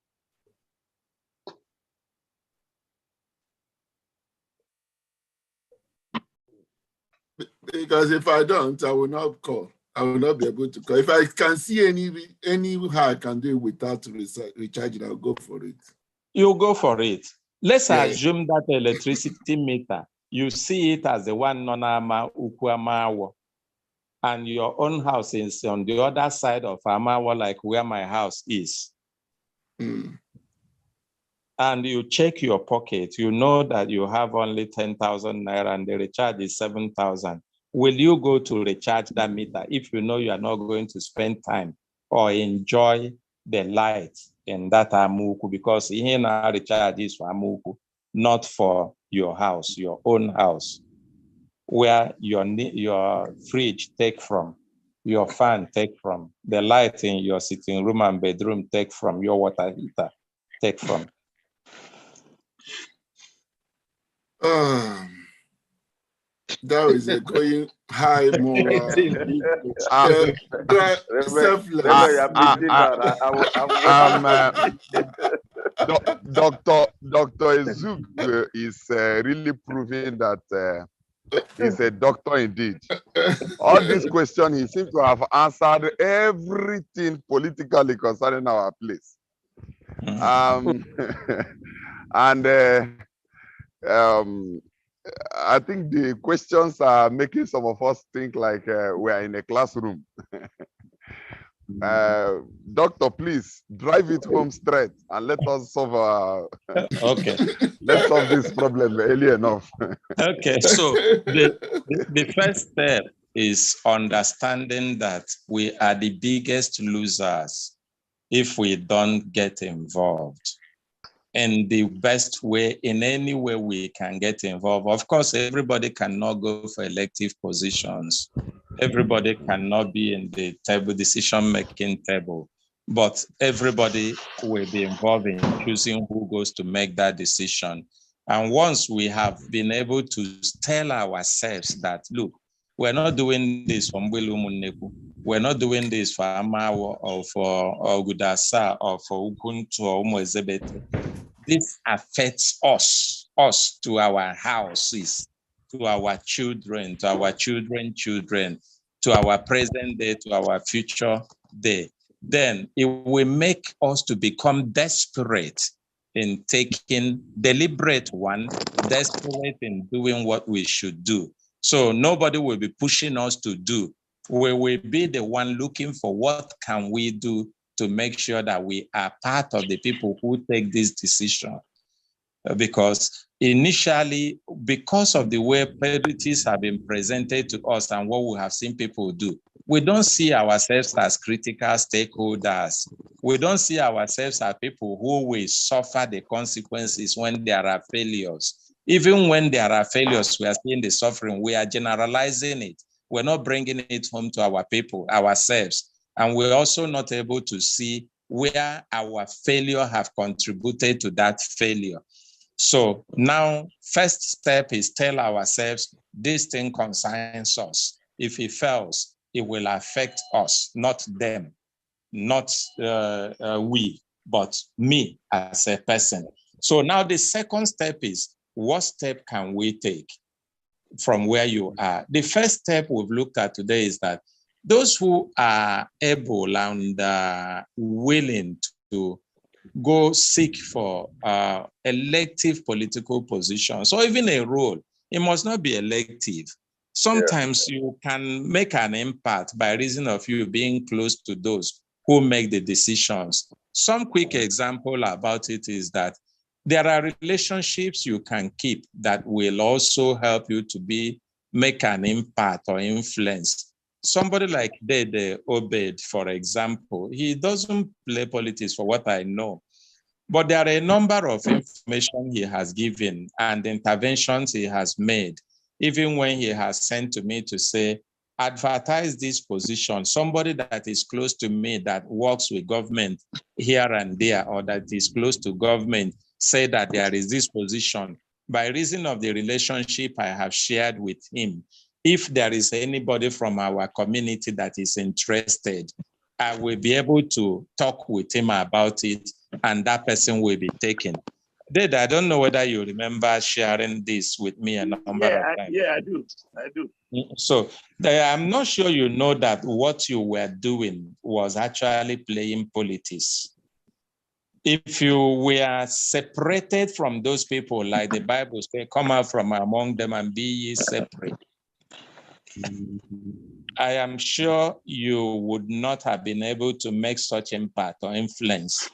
Because if I don't, I will not call. I will not be able to call. If I can see any how I can do it without recharging, I'll go for it. You'll go for it. Let's assume that electricity meter, you see it as the one non-ama ukuamawo, and your own house is on the other side of Amawa, like where my house is. and you check your pocket, you know that you have only 10,000 naira and the recharge is 7,000. Will you go to recharge that meter if you know you are not going to spend time or enjoy the light in that amuku? Because here now recharge is for amuku, not for your house, your own house, where your fridge take from, your fan take from, the light in your sitting room and bedroom take from, your water heater take from. That is a going high moral. Dr. Ezug is really proving that he's a doctor indeed. All these questions, he seems to have answered everything politically concerning our place. And I think the questions are making some of us think like we are in a classroom. Doctor, please drive it home straight and let us solve okay. Let's solve this problem early enough. Okay, so the first step is understanding that we are the biggest losers if we don't get involved. And the best way, in any way we can get involved. Of course, everybody cannot go for elective positions. Everybody cannot be in the decision-making table, but everybody will be involved in choosing who goes to make that decision. And once we have been able to tell ourselves that, look, we're not doing this for Mbwelu Munneku, we're not doing this for Amawo or for Ogudasa or for Ukuntu or Umwezebete. This affects us to our houses, to our children, to our children's children, to our present day, to our future day. Then it will make us to become desperate in taking deliberate one, desperate in doing what we should do. So nobody will be pushing us to do. We will be the one looking for what can we do to make sure that we are part of the people who take this decision. Because initially, because of the way priorities have been presented to us and what we have seen people do, we don't see ourselves as critical stakeholders. We don't see ourselves as people who will suffer the consequences when there are failures. Even when there are failures, we are seeing the suffering. We are generalizing it. We're not bringing it home to our people, ourselves. And we're also not able to see where our failure have contributed to that failure. So now, first step is tell ourselves, this thing concerns us. If it fails, it will affect us, not them, not we, but me as a person. So now the second step is, what step can we take from where you are? The first step we've looked at today is that those who are able and willing to go seek for elective political positions or even a role, it must not be elective. Sometimes you can make an impact by reason of you being close to those who make the decisions. Some quick example about it is that there are relationships you can keep that will also help you to make an impact or influence. Somebody like Dede Obed, for example, he doesn't play politics for what I know, but there are a number of information he has given and interventions he has made, even when he has sent to me to say, advertise this position. Somebody that is close to me that works with government here and there, or that is close to government, say that there is this position. By reason of the relationship I have shared with him, if there is anybody from our community that is interested, I will be able to talk with him about it, and that person will be taken. Dad, I don't know whether you remember sharing this with me a number of times. Yeah, I do. So I'm not sure you know that what you were doing was actually playing politics. If you were separated from those people, like the Bible says, come out from among them and be ye separate, I am sure you would not have been able to make such impact or influence.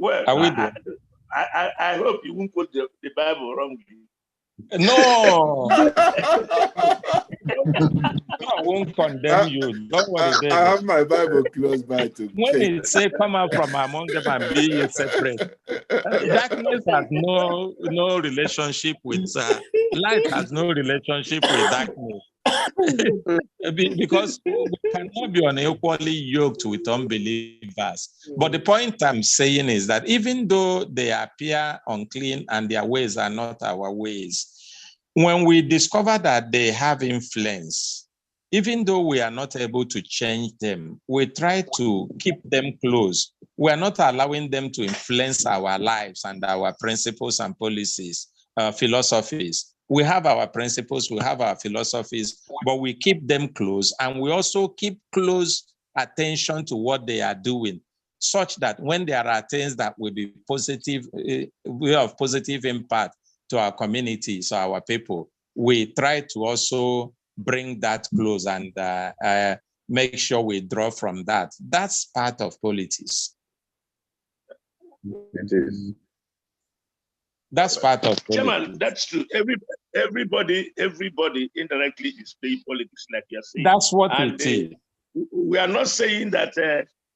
Well, I hope you won't quote the Bible wrongly. No. I won't condemn you. Don't worry, David. I have my Bible close by to when it say come out from among them and be ye separate, darkness has no relationship with light, has no relationship with darkness. Because we cannot be unequally yoked with unbelievers. But the point I'm saying is that even though they appear unclean and their ways are not our ways, when we discover that they have influence, even though we are not able to change them, we try to keep them close. We are not allowing them to influence our lives and our principles and policies, philosophies. We have our principles, we have our philosophies, but we keep them close, and we also keep close attention to what they are doing, such that when there are things that will be positive, will have positive impact to our communities, so our people, we try to also bring that close and make sure we draw from that. That's part of politics. It is. That's part of politics. Chairman, that's true. Everybody indirectly is playing politics, like you're saying. That's what it is. We are not saying that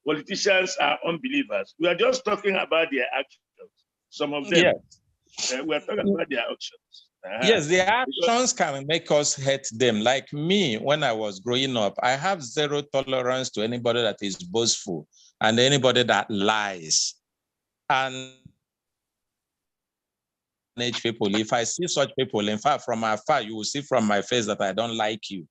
politicians are unbelievers. We are just talking about their actions. Some of them. Yes. We are talking about their actions. Yes, their actions can make us hate them. Like me, when I was growing up, I have zero tolerance to anybody that is boastful and anybody that lies. And people, if I see such people, in fact, from afar, you will see from my face that I don't like you.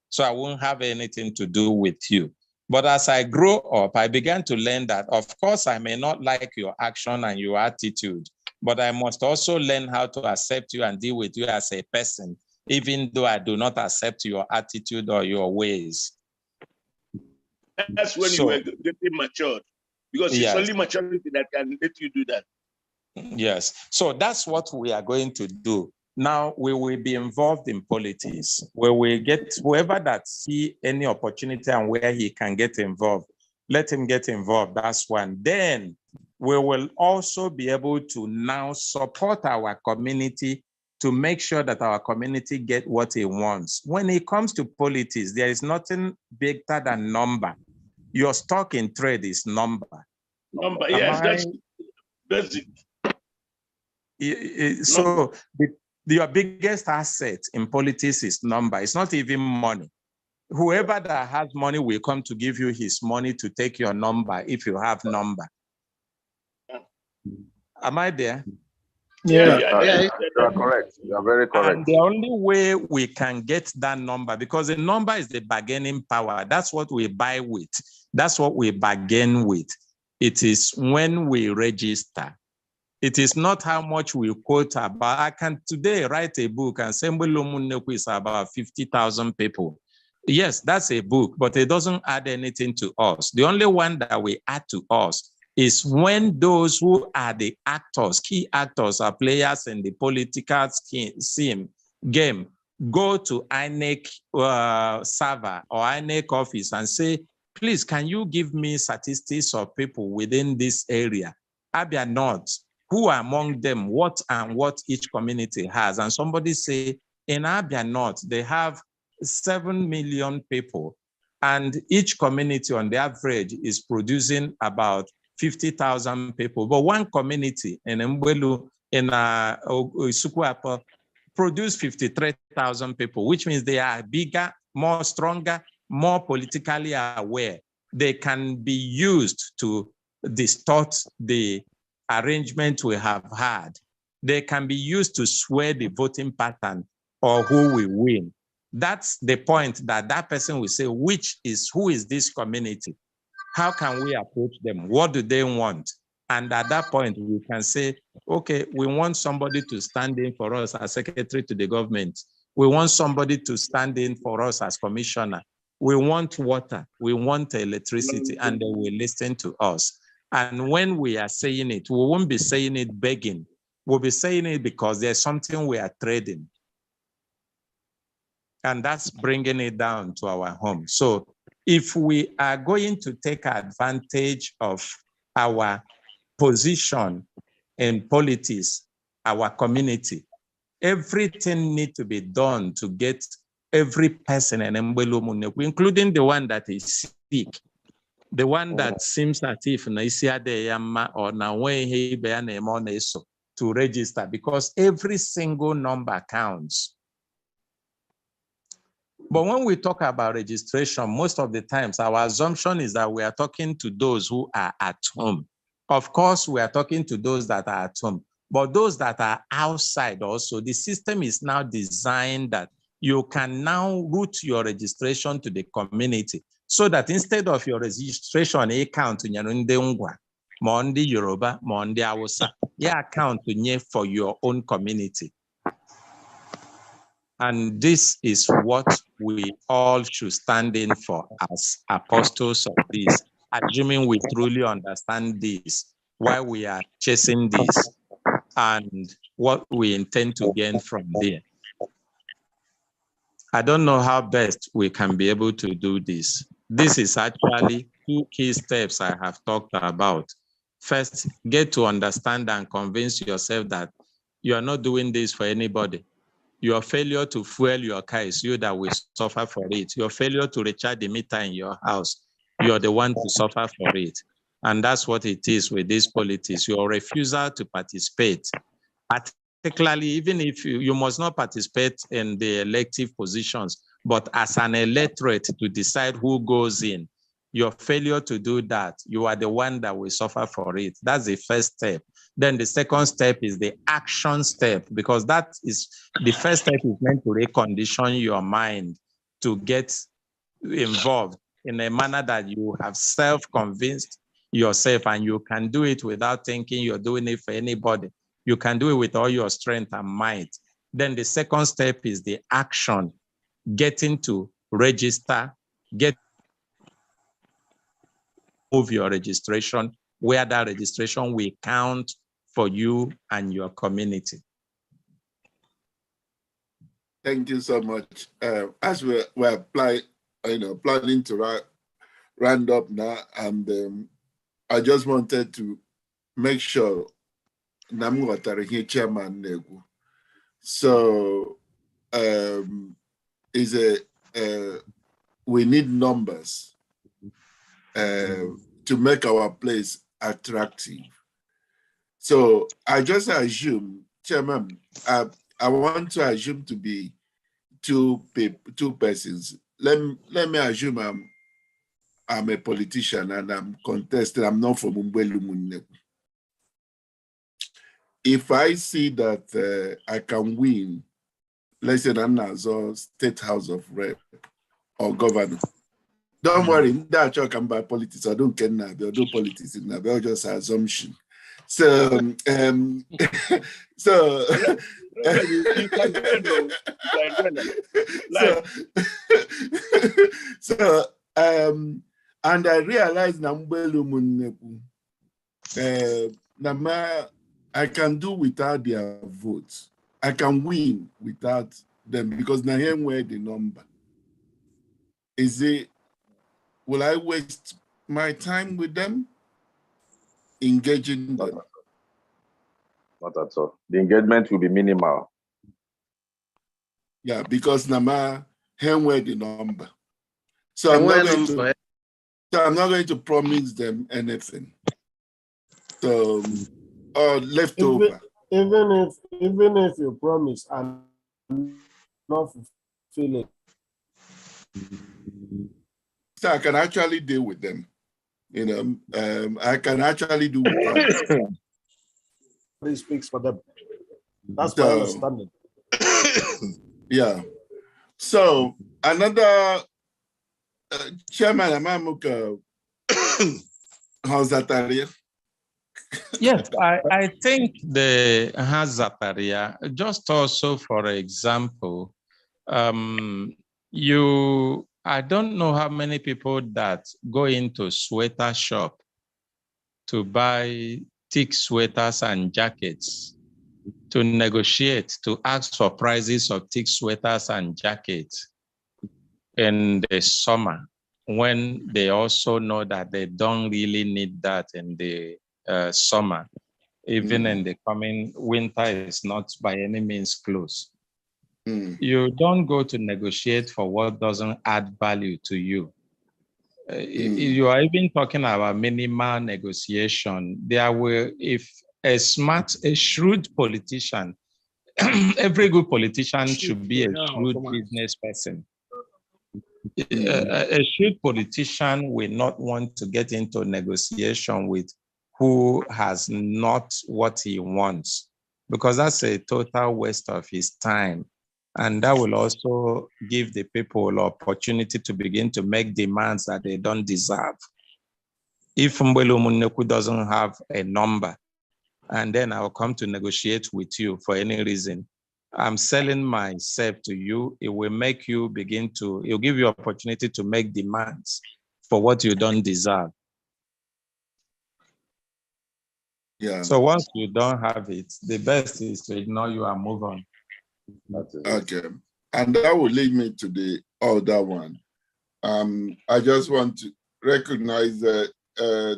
So I won't have anything to do with you. But as I grow up, I began to learn that, of course, I may not like your action and your attitude, but I must also learn how to accept you and deal with you as a person, even though I do not accept your attitude or your ways. That's when you were getting matured, because it's only maturity that can let you do that. Yes. So that's what we are going to do. Now we will be involved in politics, where we get whoever that see any opportunity and where he can get involved, let him get involved. That's one. Then we will also be able to now support our community to make sure that our community get what it wants. When it comes to politics, there is nothing bigger than number. Your stock in trade is number. Number, yes, that's basic. So your biggest asset in politics is number. It's not even money. Whoever that has money will come to give you his money to take your number if you have number. Am I there? Yeah, you are correct. You are very correct. And the only way we can get that number, because the number is the bargaining power. That's what we buy with. That's what we bargain with. It is when we register. It is not how much we quote about. I can today write a book and say Mbulumunneku is about 50,000 people. Yes, that's a book, but it doesn't add anything to us. The only one that we add to us is when those who are the actors, key actors, are players in the political game, go to INEC server or INEC office and say, please, can you give me statistics of people within this area? Abia North, who are among them, what each community has. And somebody say, in Abia North, they have 7 million people, and each community on the average is producing about 50,000 people. But one community in Mbelu, in Sukuapa, produce 53,000 people, which means they are bigger, more stronger, more politically aware. They can be used to distort the arrangement we have had. They can be used to sway the voting pattern or who will win. That's the point that that person will say, who is this community? How can we approach them? What do they want? And at that point, we can say, okay, we want somebody to stand in for us as secretary to the government. We want somebody to stand in for us as commissioner. We want water. We want electricity, and they will listen to us. And when we are saying it, we won't be saying it begging. We'll be saying it because there's something we are trading. And that's bringing it down to our home. So if we are going to take advantage of our position in politics, our community. Everything needs to be done to get every person in Mbelu, including the one that is sick, the one that seems as if or to register, because every single number counts. But when we talk about registration, most of the times our assumption is that we are talking to those who are at home. Of course, we are talking to those that are at home, but those that are outside also, the system is now designed that you can now route your registration to the community, so that instead of your registration account in Mondi Yoruba, Mondi Hausa, your account for your own community. And this is what we all should stand in for as apostles of this, assuming we truly understand this, why we are chasing this, and what we intend to gain from there. I don't know how best we can be able to do this. This is actually 2 key steps I have talked about. First, get to understand and convince yourself that you are not doing this for anybody. Your failure to fuel your car is you that will suffer for it. Your failure to recharge the meter in your house, you're the one to suffer for it. And that's what it is with this politics. Your refusal to participate, particularly even if you must not participate in the elective positions, but as an electorate to decide who goes in, your failure to do that, you are the one that will suffer for it. That's the first step. Then the second step is the action step, because that is the first step is meant to recondition your mind to get involved in a manner that you have self-convinced yourself, and you can do it without thinking you're doing it for anybody. You can do it with all your strength and might. Then the second step is the action, getting to register, move your registration, where that registration will count for you and your community. Thank you so much. As we're planning to round up now, and I just wanted to make sure Namu Watarahi Chairman Negu. So we need numbers to make our place attractive. So I just assume, Chairman, I want to assume to be two persons. Let me assume I'm a politician and I'm contesting. I'm not from Mbelu Munneku. If I see that I can win, let's say Nanazo State House of Rep or Governor, don't worry, that talk about politics. I don't care now. They'll do politics now. They'll just assumption. So, and I realized I can do without their votes. I can win without them because now here where the number is it. Will I waste my time with them? Engaging them? Not at all. The engagement will be minimal. Yeah, because Nama where the number. So I'm not going to promise them anything. So leftover. Even if you promise and not fulfill it. So I can actually deal with them. I can actually do without them. He speaks for them. That's my understanding. Yeah. So another Chairman Amamuka, how's that area? Yes, I think the Hazataria, just also for example, I don't know how many people that go into sweater shop to buy thick sweaters and jackets, to negotiate, to ask for prices of thick sweaters and jackets in the summer, when they also know that they don't really need that in the summer. Even in the coming winter is not by any means close. You don't go to negotiate for what doesn't add value to you. You are even talking about minimal negotiation. There will, if a shrewd politician, every good politician should be a shrewd business person. A shrewd politician will not want to get into negotiation with who has not what he wants, because that's a total waste of his time. And that will also give the people opportunity to begin to make demands that they don't deserve. If Mbelu Munneku doesn't have a number, and then I'll come to negotiate with you for any reason, I'm selling myself to you, it will make you begin to, it'll give you opportunity to make demands for what you don't deserve. Yeah. So once you don't have it, the best is to ignore you and move on. Okay. And that will lead me to the other one. I just want to recognize that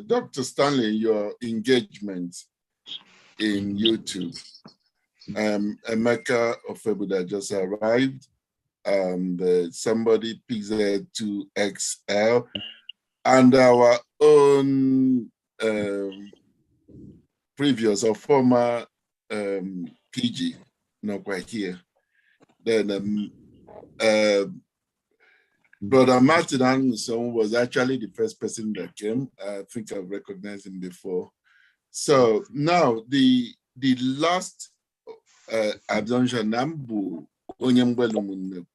Dr. Stanley, your engagement in YouTube. Emeka Ofebuda just arrived. Somebody Pizza 2XL, and our own previous or former PG, not quite here. Then Brother Martin Anderson was actually the first person that came. I think I've recognized him before. So now the last Abdonja Nambu Onyembelu,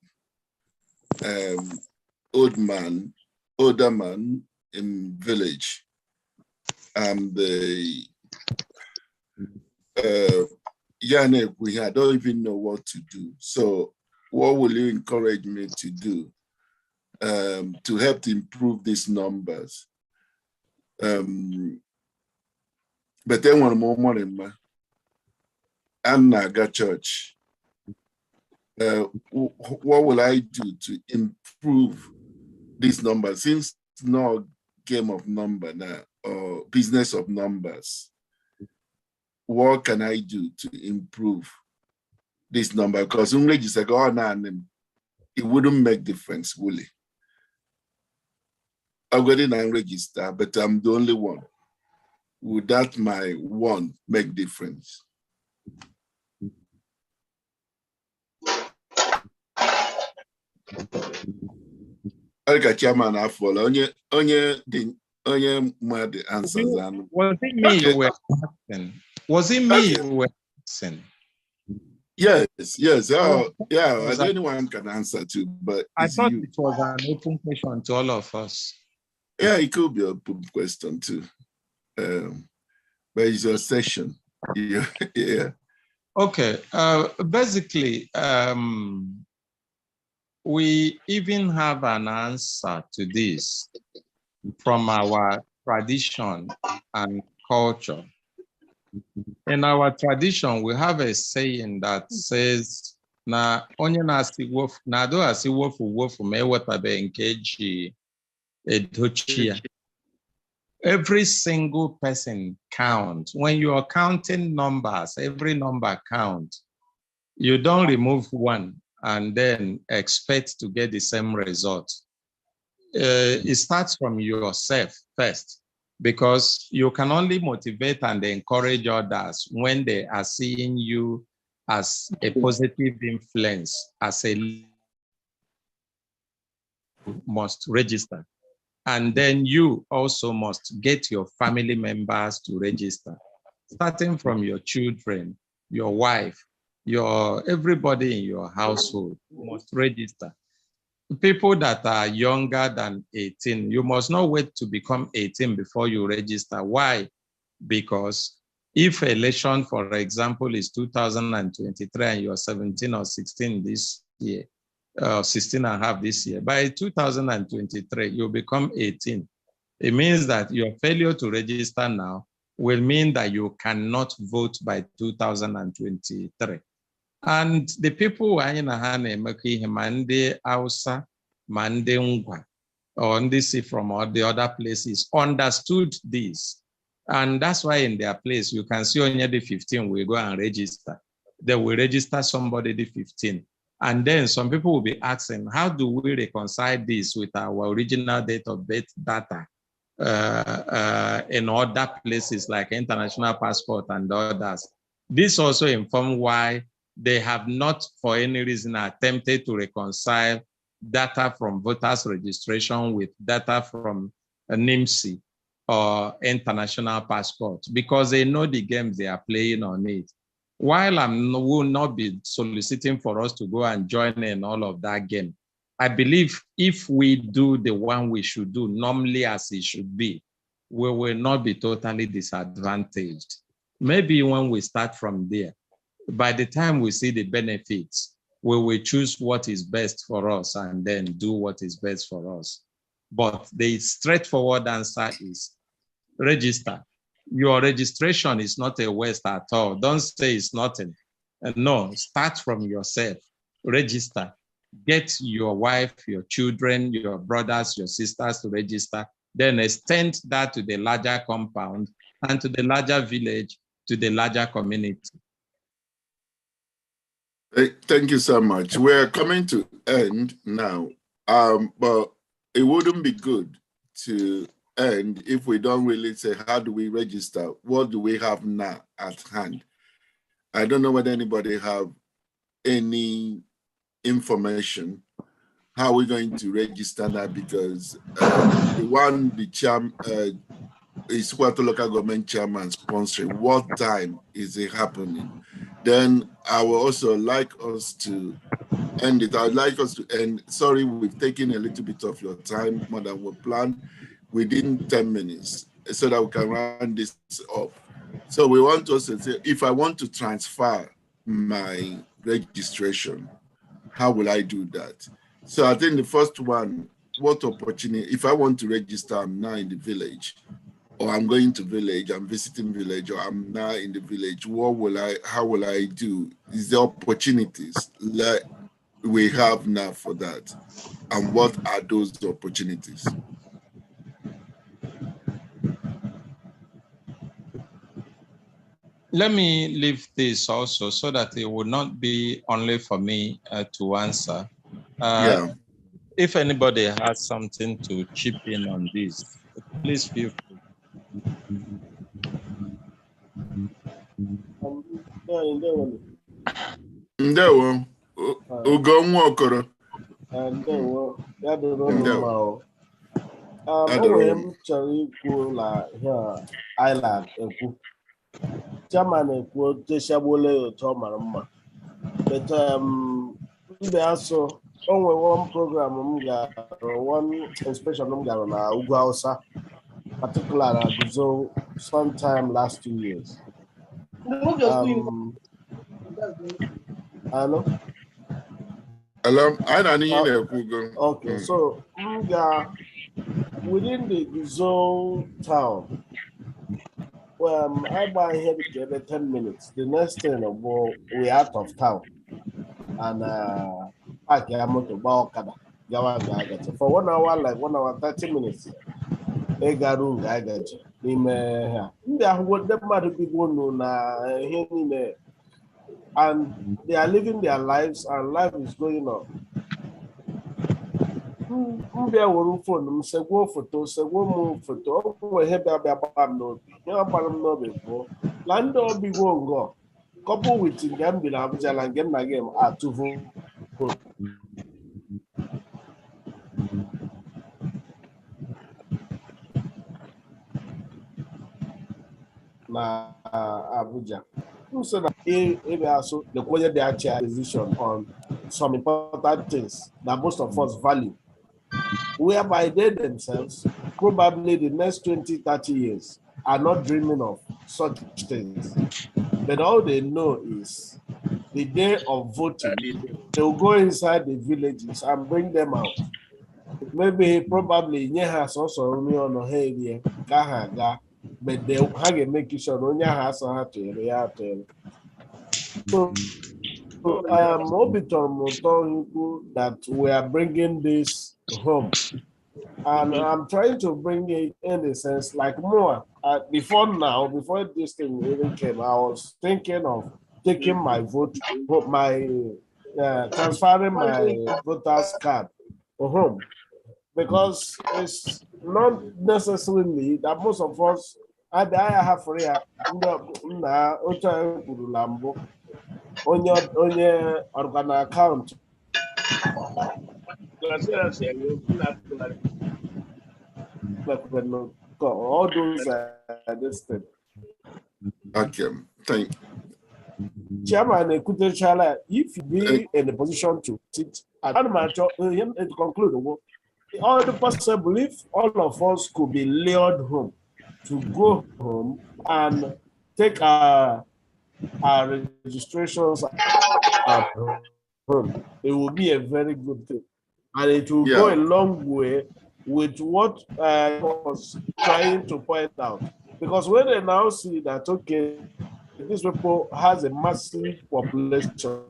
older man in village, and the Yane, I don't even know what to do. So what will you encourage me to do to help to improve these numbers? But then one more morning, I'm Naga Church. What will I do to improve these numbers? Since it's not a game of number now, or business of numbers, what can I do to improve this number? Because it wouldn't make difference, will it? I'm going to register, but I'm the only one. Would that my one make difference? Chairman, I follow. Onye more the answers. Was it me you were asking? Was it me you were asking? Yes. Anyone can answer too, but I thought it was an open question to all of us. Yeah, it could be an open question too. But it's your session. Yeah. Okay. Basically, we even have an answer to this from our tradition and culture. In our tradition, we have a saying that says, "Na onye na-asị wofu, na do asị wofu ma ewetabe nke ji edochi ya." Every single person counts. When you are counting numbers, every number counts. You don't remove one and then expect to get the same result. It starts from yourself first, because you can only motivate and encourage others when they are seeing you as a positive influence, as a must register. And then you also must get your family members to register, starting from your children, your wife, everybody in your household must register. People that are younger than 18, you must not wait to become 18 before you register. Why? Because if election, for example, is 2023 and you're 17 or 16 this year, 16 and a half this year, by 2023, you become 18. It means that your failure to register now will mean that you cannot vote by 2023. And the who are in Mande Ausa, Mande Ngwa, or Ndisi from all the other places understood this. And that's why in their place, you can see only the 15 will go and register. They will register somebody the 15. And then some people will be asking, how do we reconcile this with our original date of birth data in other places like international passport and others? This also informs why they have not, for any reason, attempted to reconcile data from voters registration with data from NIMSI or international passport, because they know the games they are playing on it. While I will not be soliciting for us to go and join in all of that game, I believe if we do the one we should do normally as it should be, we will not be totally disadvantaged. Maybe when we start from there, by the time we see the benefits, we will choose what is best for us and then do what is best for us. But the straightforward answer is register. Your registration is not a waste at all. Don't say it's nothing. No, start from yourself. Register. Get your wife, your children, your brothers, your sisters to register. Then extend that to the larger compound and to the larger village, to the larger community. Thank you so much. We're coming to end now, but it wouldn't be good to end if we don't really say, how do we register? What do we have now at hand? I don't know whether anybody have any information. How are we going to register that? Because the Isquato local government chairman sponsoring, what time is it happening? Then I would also like us to end it. I'd like us to end. Sorry, we've taken a little bit of your time more than we planned, within 10 minutes, so that we can round this up. So we want to also say, if I want to transfer my registration, how will I do that? So I think the first one, what opportunity, if I want to register, I'm now in the village, or I'm going to village, I'm visiting village, or I'm now in the village, how will I do? Is there opportunities that we have now for that? And what are those opportunities? Let me leave this also so that it will not be only for me to answer. If anybody has something to chip in on this, please feel free. Ndewo, Ugonwa Okoro. Ndewo, ya dịrị unu mma o. Enwere m chọrọ ikwu na Island ekwu. Chairman ekwu teshagbole otu ọ mara mma. But mbe asụ, o nwere one program m gara, one inspection m gara na Ugwu Hausa, particularly at Guzo sometime last 2 years. Hello? Okay, so within the Guzo town, I buy here to every 10 minutes. The next thing we out of town. And I get motor Baokada. For 1 hour, like 1 hour, 30 minutes. I got room, I got you. And they are living their lives, and life is going on. Mbia wuru phone msegwo photo segwo mu photo o he bia bam no bi ya bam no be go land obi go ngo couple with ngam bi na Abuja la ngam na game atuvu na Abuja. So that maybe also the question they actually decision on some important things that most of us value, whereby they themselves, probably the next 20, 30 years, are not dreaming of such things. But all they know is the day of voting, they will go inside the villages and bring them out. Maybe, probably, has also only on a hey, but they have make sure only has to So I am that we are bringing this home And I'm trying to bring it in a sense like more. Before this thing even came, I was thinking of taking my vote, transferring my voter's card home, because it's not necessarily that most of us I have for ya na otu kwuru na mbụ onye organ account all those this thing. Okay, thank Chairman Ekutechala, if you be in a position to sit and to conclude, all the possible if all of us could be lured home to go home and take our registrations at home, it will be a very good thing. And it will go a long way with what I was trying to point out. Because when they now see that, okay, this people has a massive population,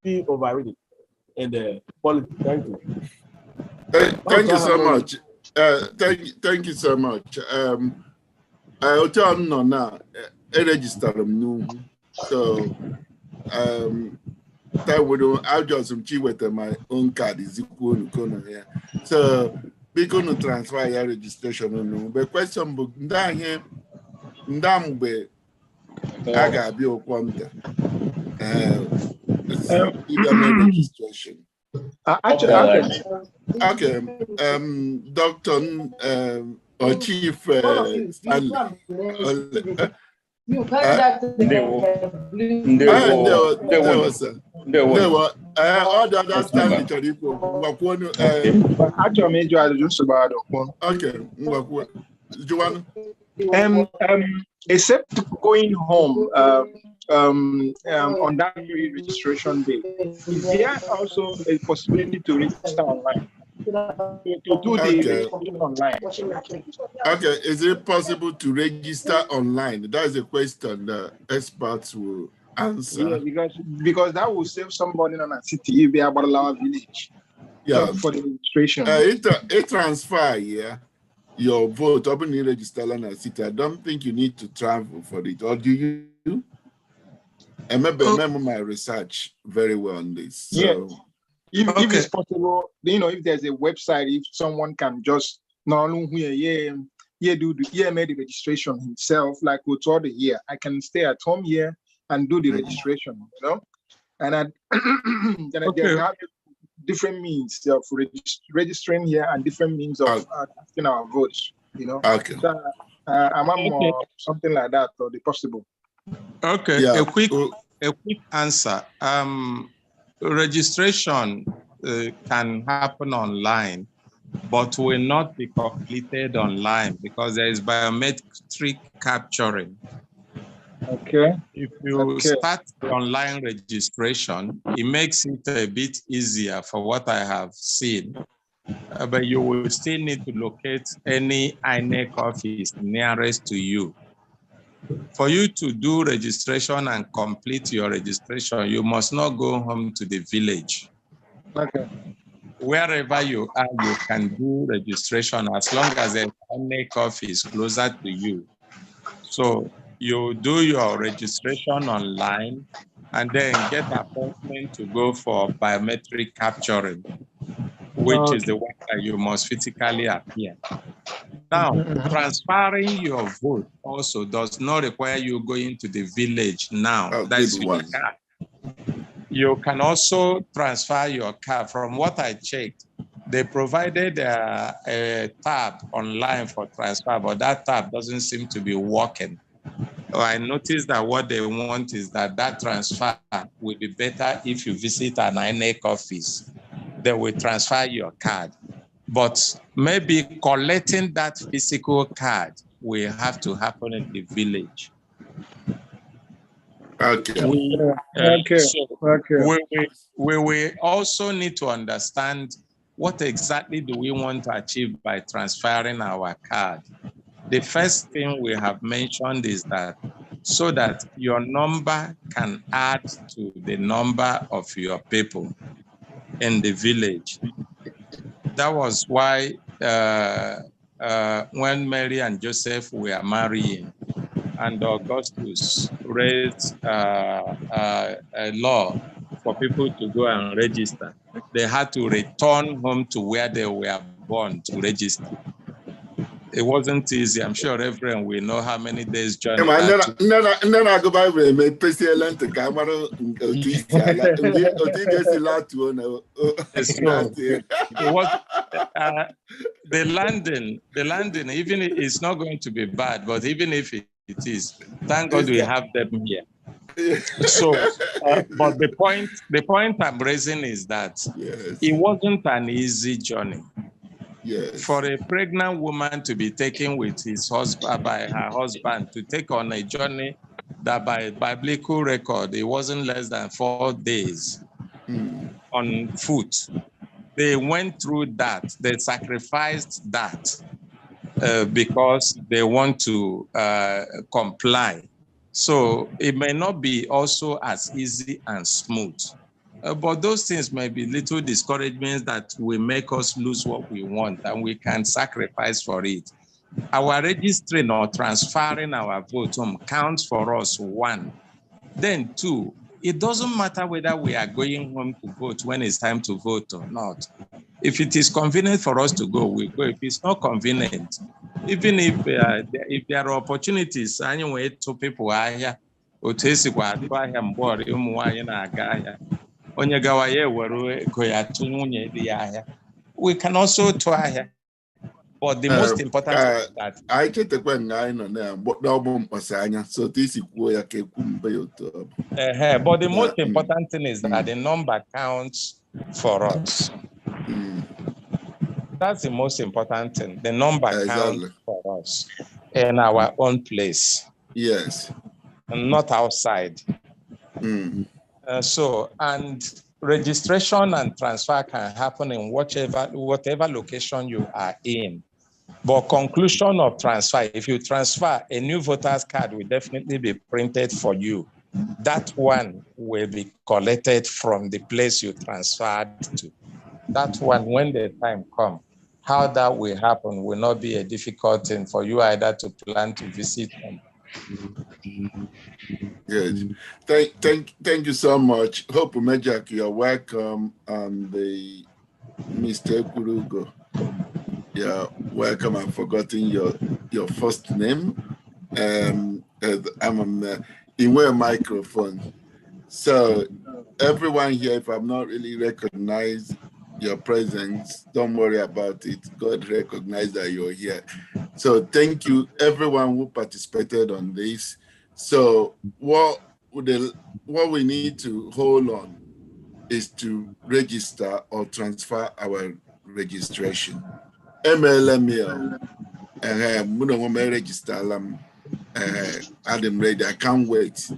be overridden in the politics. Thank you. Thank you so much. Thank you so much. Otu nọ na register m so I just with my own card is here. So we going to transfer your registration. The question book ndambe aga bi okwamta registration. Okay, Doctor or Chief Stanley. There were all the other Stanley okay, except going home on that registration day, is there also a possibility to register online? To do the registration online. Okay, is it possible to register online? That is a question the experts will answer. Yeah, because that will save somebody in a city if they are about our village. Yeah, for the registration. It transfer, yeah. Your vote open register in a city. I don't think you need to travel for it, or do you? I remember my research very well on this. So. Yeah. If it's possible, if there's a website, if someone can just made the registration himself, like with all the year, I can stay at home here and do the registration, and there are different means of registering here and different means of casting our votes, Okay. So, I'm more something like that, or the possible. Okay. Yeah. A quick answer. Registration can happen online, but will not be completed online because there is biometric capturing. Okay. If you start the online registration, it makes it a bit easier for what I have seen, but you will still need to locate any INEC office nearest to you. For you to do registration and complete your registration, you must not go home to the village. Okay. Wherever you are, you can do registration as long as the INEC office closer to you. So you do your registration online and then get an appointment to go for biometric capturing, which is the one that you must physically appear. Now, transferring your vote also does not require you going to the village now. That is your card. You can also transfer your card. From what I checked, they provided a tab online for transfer, but that tab doesn't seem to be working. So I noticed that what they want is that transfer will be better if you visit an INEC office. They will transfer your card. But maybe collecting that physical card will have to happen in the village. Okay. We will also need to understand what exactly do we want to achieve by transferring our card. The first thing we have mentioned is that so that your number can add to the number of your people in the village. That was why when Mary and Joseph were marrying, and Augustus raised a law for people to go and register, they had to return home to where they were born to register. It wasn't easy. I'm sure Reverend will know how many days journey that took. Nne na-agụ Baịbụl eme pesiela ntị ka a mara otu isi ala otu ị ga-esi latuo na the landing, even it's not going to be bad, but even if it is, thank God we have them here. So, but the point I'm raising is that it wasn't an easy journey. Yes. For a pregnant woman to be taken with his husband, by her husband, to take on a journey that by biblical record, it wasn't less than 4 days on foot. They went through that. They sacrificed that because they want to comply. So it may not be also as easy and smooth. But those things may be little discouragements that will make us lose what we want, and we can sacrifice for it. Our registering or transferring our vote home counts for us, 1. Then 2, it doesn't matter whether we are going home to vote when it's time to vote or not. If it is convenient for us to go, we go. If it's not convenient, even if there are opportunities, anyway, to people are here, we can also try. But the most important is that I get the question I know now, but no bomb so this is where I can but the most important thing is that the number counts for us. That's the most important thing. The number counts for us in our own place. Yes. And not outside. And registration and transfer can happen in whatever location you are in. But conclusion of transfer, if you transfer, a new voter's card will definitely be printed for you. That one will be collected from the place you transferred to. That one, when the time comes, how that will happen will not be a difficult thing for you either to plan to visit them. Good. Thank you so much. Hope Umejak, you're welcome. And the Mr. Kurugo, you're welcome. I've forgotten your first name. I'm on in a microphone. So everyone here, if I'm not really recognized your presence, don't worry about it. God recognized that you're here. So thank you everyone who participated on this. So what we need to hold on is to register or transfer our registration. MLML, register. I'm ready. I can't wait.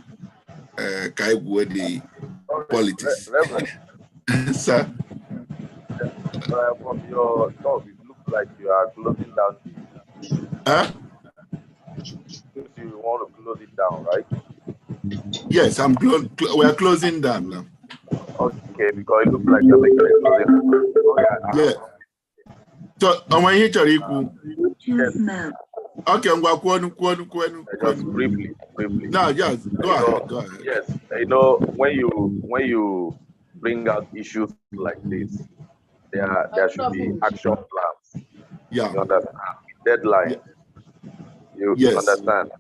The politics. Sir. From your talk, it looks like you are closing down. Huh? You want to close it down, right? Yes, we are closing down now. Okay, because it looks like you're making a closing. Yeah. So, am I here? Yes. Okay, I'm going Just briefly. No, yes, go ahead. Yes, you know, when you bring out issues like this, there should be action plans. Yeah. You understand? Deadline. You understand?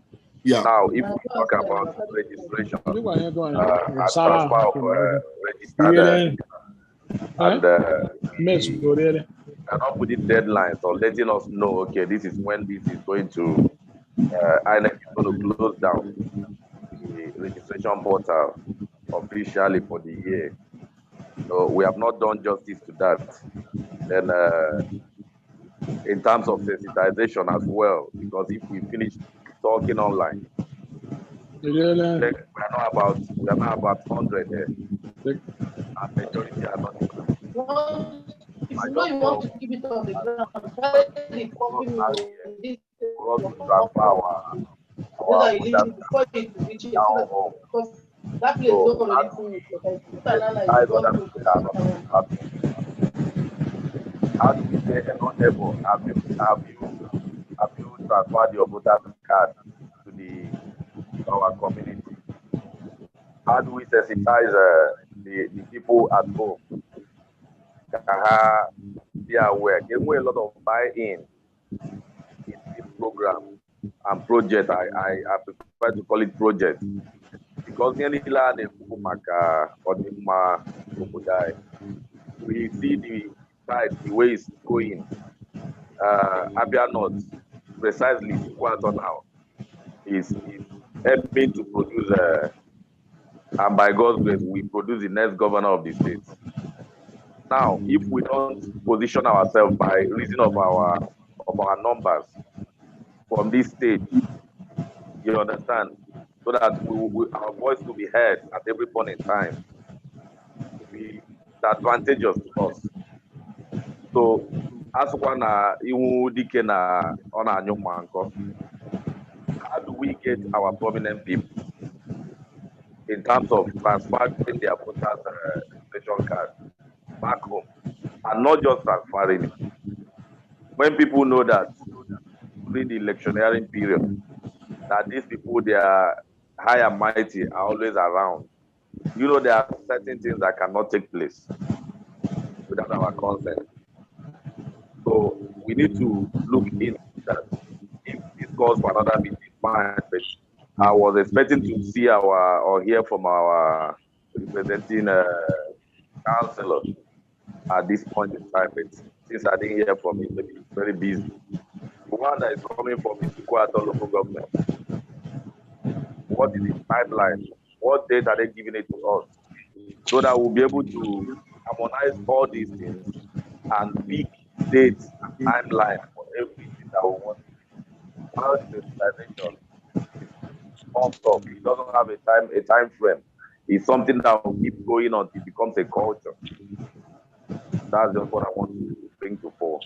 Yeah. Now, if we talk about registration, transfer of registered, and cannot put in deadlines or letting us know, okay, this is when this is going to, INEC is going to close down the registration portal officially for the year. So we have not done justice to that. Then in terms of sensitization as well, because if we finish talking online, we are not about 100 here. And majority are not. I don't want to keep it on the ground. For us to transfer our you leave it before you reach it. our home. Because that place So is already full. So that put another sensitize in one other place. people that are not happy? How do we say hello neighbor? Have you transferred your voter's card to our community? How do we sensitize the people at home? Be aware. There were a lot of buy-in in this program and project. I prefer to call it project because we see the side, the way it's going. Abia North, precisely Sukwato now, is helping to produce, and by God's grace, we produce the next governor of the state. Now, if we don't position ourselves by reason of our numbers from this stage, you understand, so that our voice will be heard at every point in time, to be advantageous to us. So, as one how do we get our prominent people in terms of transferring their voters registration card back home, and not just transferring it? When people know that during the electioneering period, that these people, they are high and mighty, are always around, you know, there are certain things that cannot take place without our consent. So we need to look into that. If this calls for another meeting, fine. But I was expecting to see or hear from our representing councillor at this point in time. But since I didn't hear from him, maybe he's very busy. The one that is coming from the Sukwato local government, what is the timeline? What date are they giving it to us? So that we'll be able to harmonize all these things and pick dates and timeline for everything that we want to do. While the sensitization is non-stop, it doesn't have a time frame. It's something that will keep going until it becomes a culture. That's just what I want to bring to fore.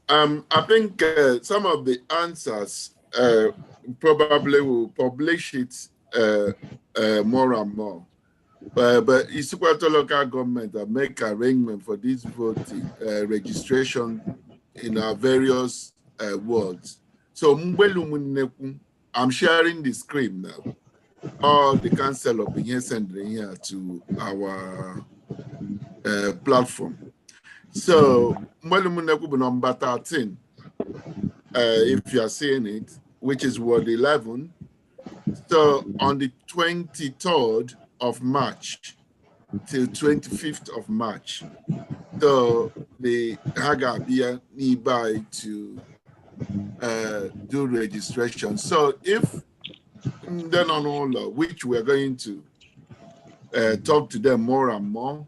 I think some of the answers probably will publish it more and more. But Isukwato local government make arrangement for this voting registration in our various wards. So I'm sharing the screen now. All the council of being sending here to our platform. So number 13, if you are seeing it, which is Ward 11. So on the 23rd of March till 25th of March, so the Hagabia nearby to do registration. So if then on all, which we're going to talk to them more and more,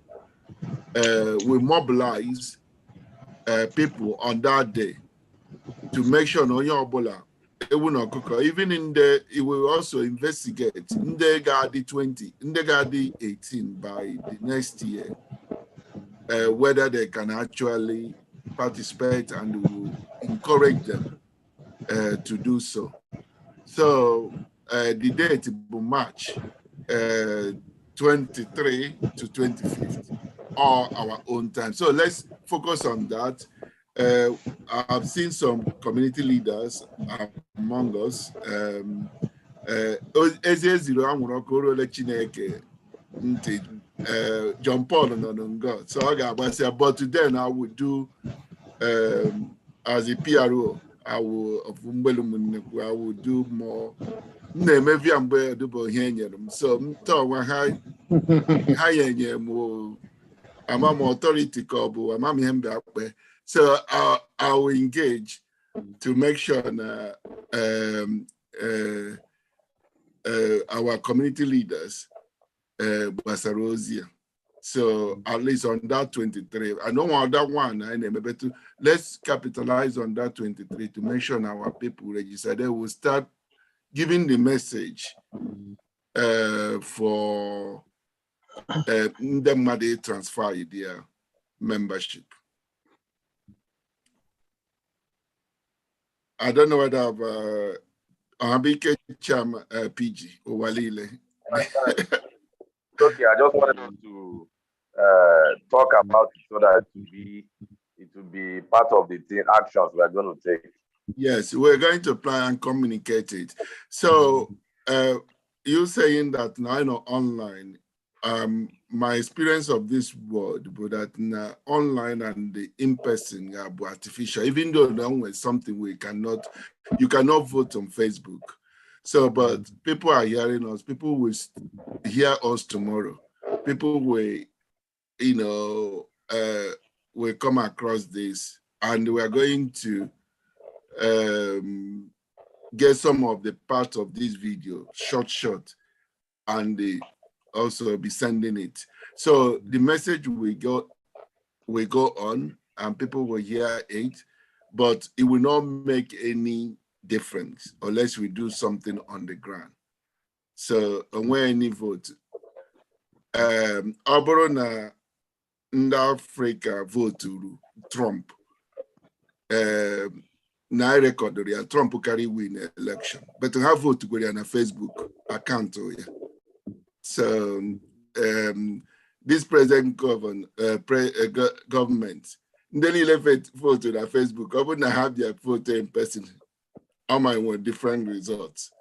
we mobilize people on that day to make sure no Ebola, even in the, it will also investigate in the Gadi 20, in the Gadi 18 by the next year, whether they can actually participate, and will encourage them to do so. So the date will March 23 to 25th, or our own time. So let's focus on that. I've seen some community leaders among us. John Paul and God. So I say, but today I would do as a PRO. I will do more. Maybe I'm going to do so I'm authority so I will engage to make sure our community leaders Basarosia. So at least on that 23, I don't want that one. But let's capitalize on that 23 to make sure our people register. They will start giving the message for them they transfer their membership. I don't know whether Abike Cham PG or Walile. Okay, I just wanted us to talk about it so that it will be part of the actions we are going to take. Yes, we're going to plan and communicate it. So you're saying that now, online, my experience of this world, but that online and the in-person are artificial, even though now is something you cannot vote on Facebook. So, but people are hearing us, people will hear us tomorrow. People will, will come across this, and we are going to get some of the parts of this video short, and also be sending it. So the message will go on, and people will hear it, but it will not make any difference unless we do something on the ground. So when any vote, ọ bụrụ na ndị Afrịka voturu Trump, na I recorded ya Trump carry win election, but ha vote go na Facebook account ya. So this present government, ndị niile vote na Facebook, ọ bụrụ na have their vote in person, I might want different results.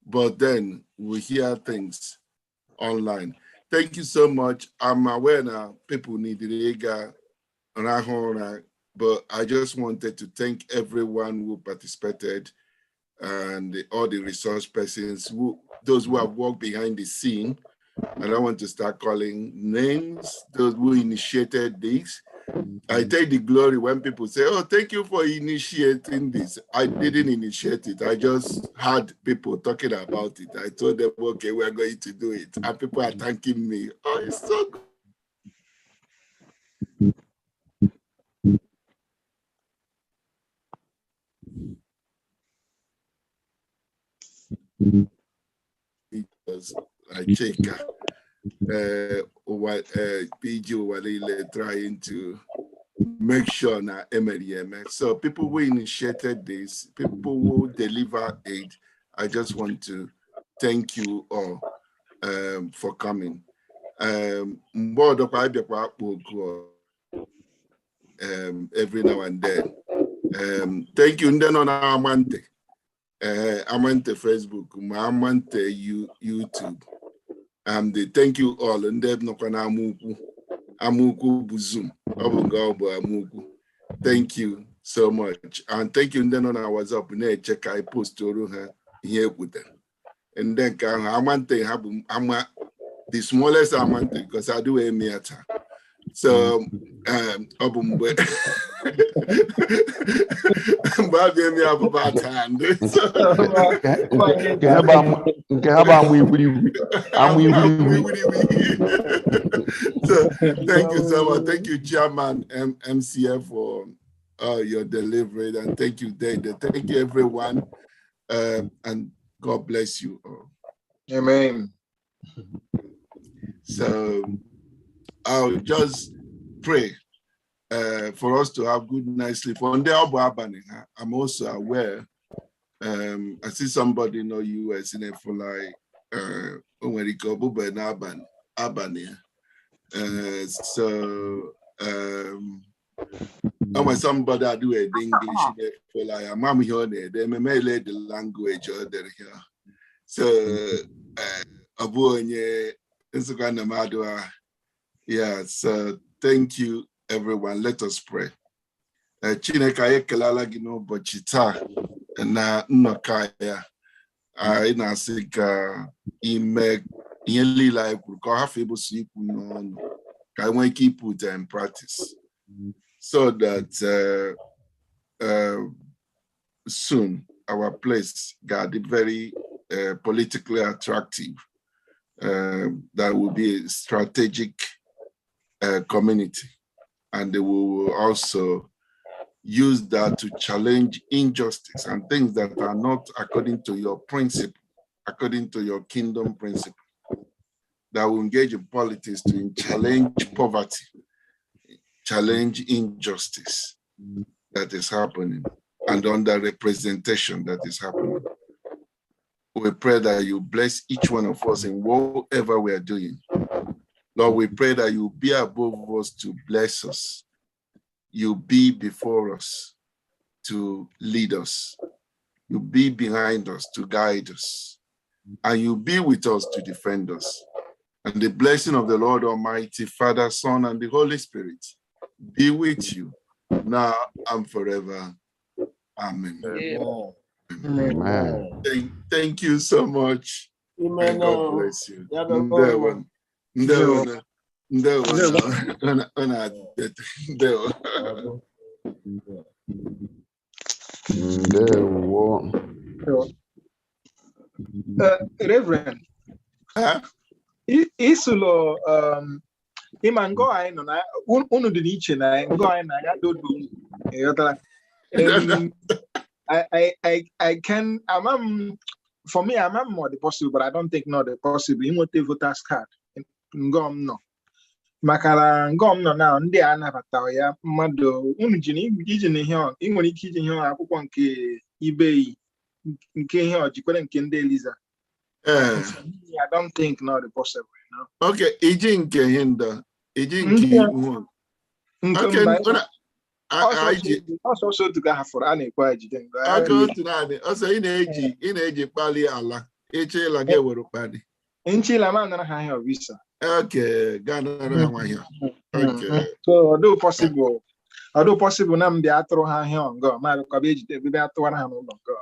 But then we hear things online. Thank you so much. I'm aware now people need the but I just wanted to thank everyone who participated and all the resource persons, those who have worked behind the scene. And I want to start calling names, those who initiated this. I take the glory when people say, oh, thank you for initiating this. I didn't initiate it. I just had people talking about it. I told them, okay, we're going to do it. And people are thanking me. Oh, it's so good. Because I check what PG Walile trying to make sure na MLM. So people who initiated this, people who deliver aid, I just want to thank you all for coming. Every now and then. Thank you. Amante Facebook, Amante YouTube. Thank you all. And Amuku Buzum. Thank you so much. And thank you. And then on our WhatsApp, check I post to here with them. And then Amante have the smallest Amante because I do a meter. So Obumbe. So thank you so much. Thank you, Chairman MCF, for your delivery, and thank you, Dada. Thank you, everyone, and God bless you all. Amen. So I'll just pray for us to have good night's sleep. I'm also aware, I see somebody in the US in for like so when somebody I do it English for like I'm here they may learn the language or they're here. So yeah, so thank you everyone. Let us pray. Chineke anyị kelala gị n'ụbọchị taa na nnọkọ ya. Anyị na-asị ka ime ihe niile anyị kwuru ka ọ hafụ ịbụsị ikwu n'ọnụ ka anyị nwee ike put in practice so that soon our place got very politically attractive. That will be a strategic community, and they will also use that to challenge injustice and things that are not according to your principle, according to your kingdom principle. That will engage in politics to challenge poverty, challenge injustice that is happening. and under representation that is happening. We pray that you bless each one of us in whatever we are doing. Lord, we pray that you be above us to bless us. You be before us to lead us. You be behind us to guide us. And you be with us to defend us. And the blessing of the Lord Almighty, Father, Son, and the Holy Spirit be with you now and forever. Amen. Amen. Thank you so much. Amen. And God bless you. Yeah, Ndewo. Reverend, Isulo, Imango, I know, unu dị n'iche na ngo anyị na ya dodo. I can, for me, I'm more the possible, but I don't think not the possible. You want the voters card. Ngom no. Makara ngom no now, ndị a nabata ya mmadụ unu ji na iji na ihe ị nwere ike iji ihe akwụkwọ nke ibe nke ihe ojikwere nke ndị Eliza. I don't think not the possible, you know. Okay, iji nke hinda, iji nke iwu. Okay, also to go for any question. Also, ị na-eji kpali ala eche la ga ewere kpali. Nchi la man na ha visa. Okay, Ghana na nwa ya. Okay. So, although possible na m dị atụrụ ha ihe ngo ma ka be ejide ebe atụwara ha n'ụlọ ngo.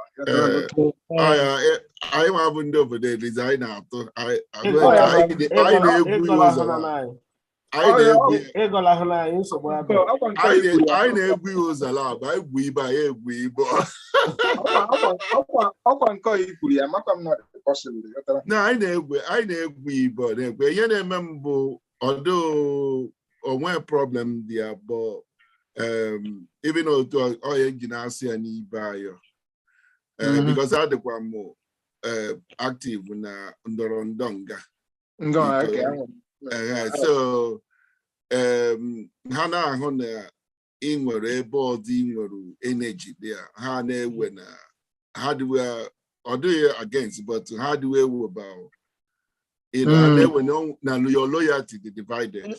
Anyị ma bụ ndị obodo Eliza anyị na-atụ anyị na-egwu ụzọ lab anyị gwu ibe anyị egwu ibe ọkwa nke ikwuru ya makwa m na anyị na-egwu ibe na-egwu ihe na-eme m bụ ọdụ onwe problem dị abụọ ebe na otu onye ji na-asị ya n'ibe anyị because adịkwa m active na ndọrọ nga so ha na-ahụ na ị nwere ebe ọdị ị nwere energy there ha na-ewe na ha dịwe ọ dịghị against but ha dịwe ewu about ha na-ewe na your loyalty dị divided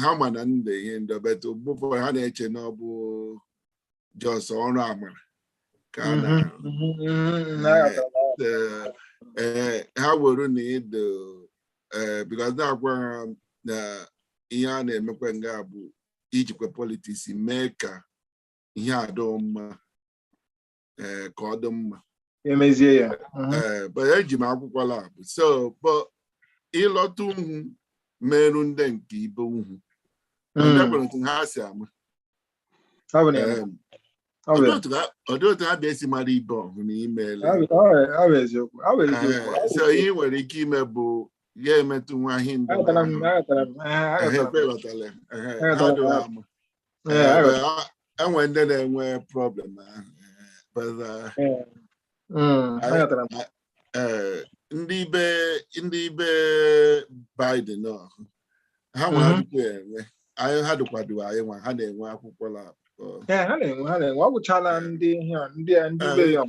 ha ma na ndị ihe ndọbeta ụbụfọ ha na-eche na ọ bụ just ọrụ amara ka a ha were na ịdị because na-agwa ha na ihe a na-emekwa nga bụ ijikwa politiks mee ka ihe a dị mma ka ọ dị mma emezie ya but eji m akwụkwọ labụ so but ịlọta uhu merụ ndị nke ibe uhu ndị kpere ha si ama ọdụ otu ha bịa esi mara ibe ọhụ na imeela so ihe nwere ike ime bụ ya emetụ nwa ihe ndị enwe ndị na-enwe problem ndị be Biden ha nwe enwe anyị ha dịkwado anyị nwa ha na-enwe akwụkwọ labụ ha na-enwe ọ bụchala ndị be ya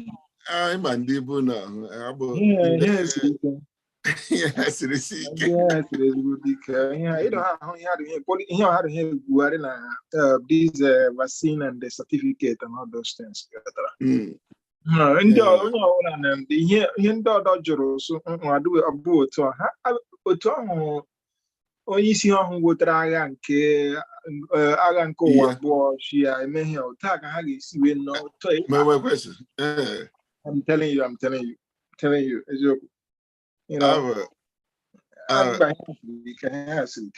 anyị ma ndị bụ na abụ ihe siri ike ihe ọha dị egwugharị na this vaccine and the certificate and all those things ndị onye ọbụla na ihe ndị ọdọ jụrụ so bụ otu ahụ onye isi ọhụụ wetara agha nke ụwa abụọ chi ya emeghe otu a ka ha ga-esi wee nọ I'm telling you eziokwu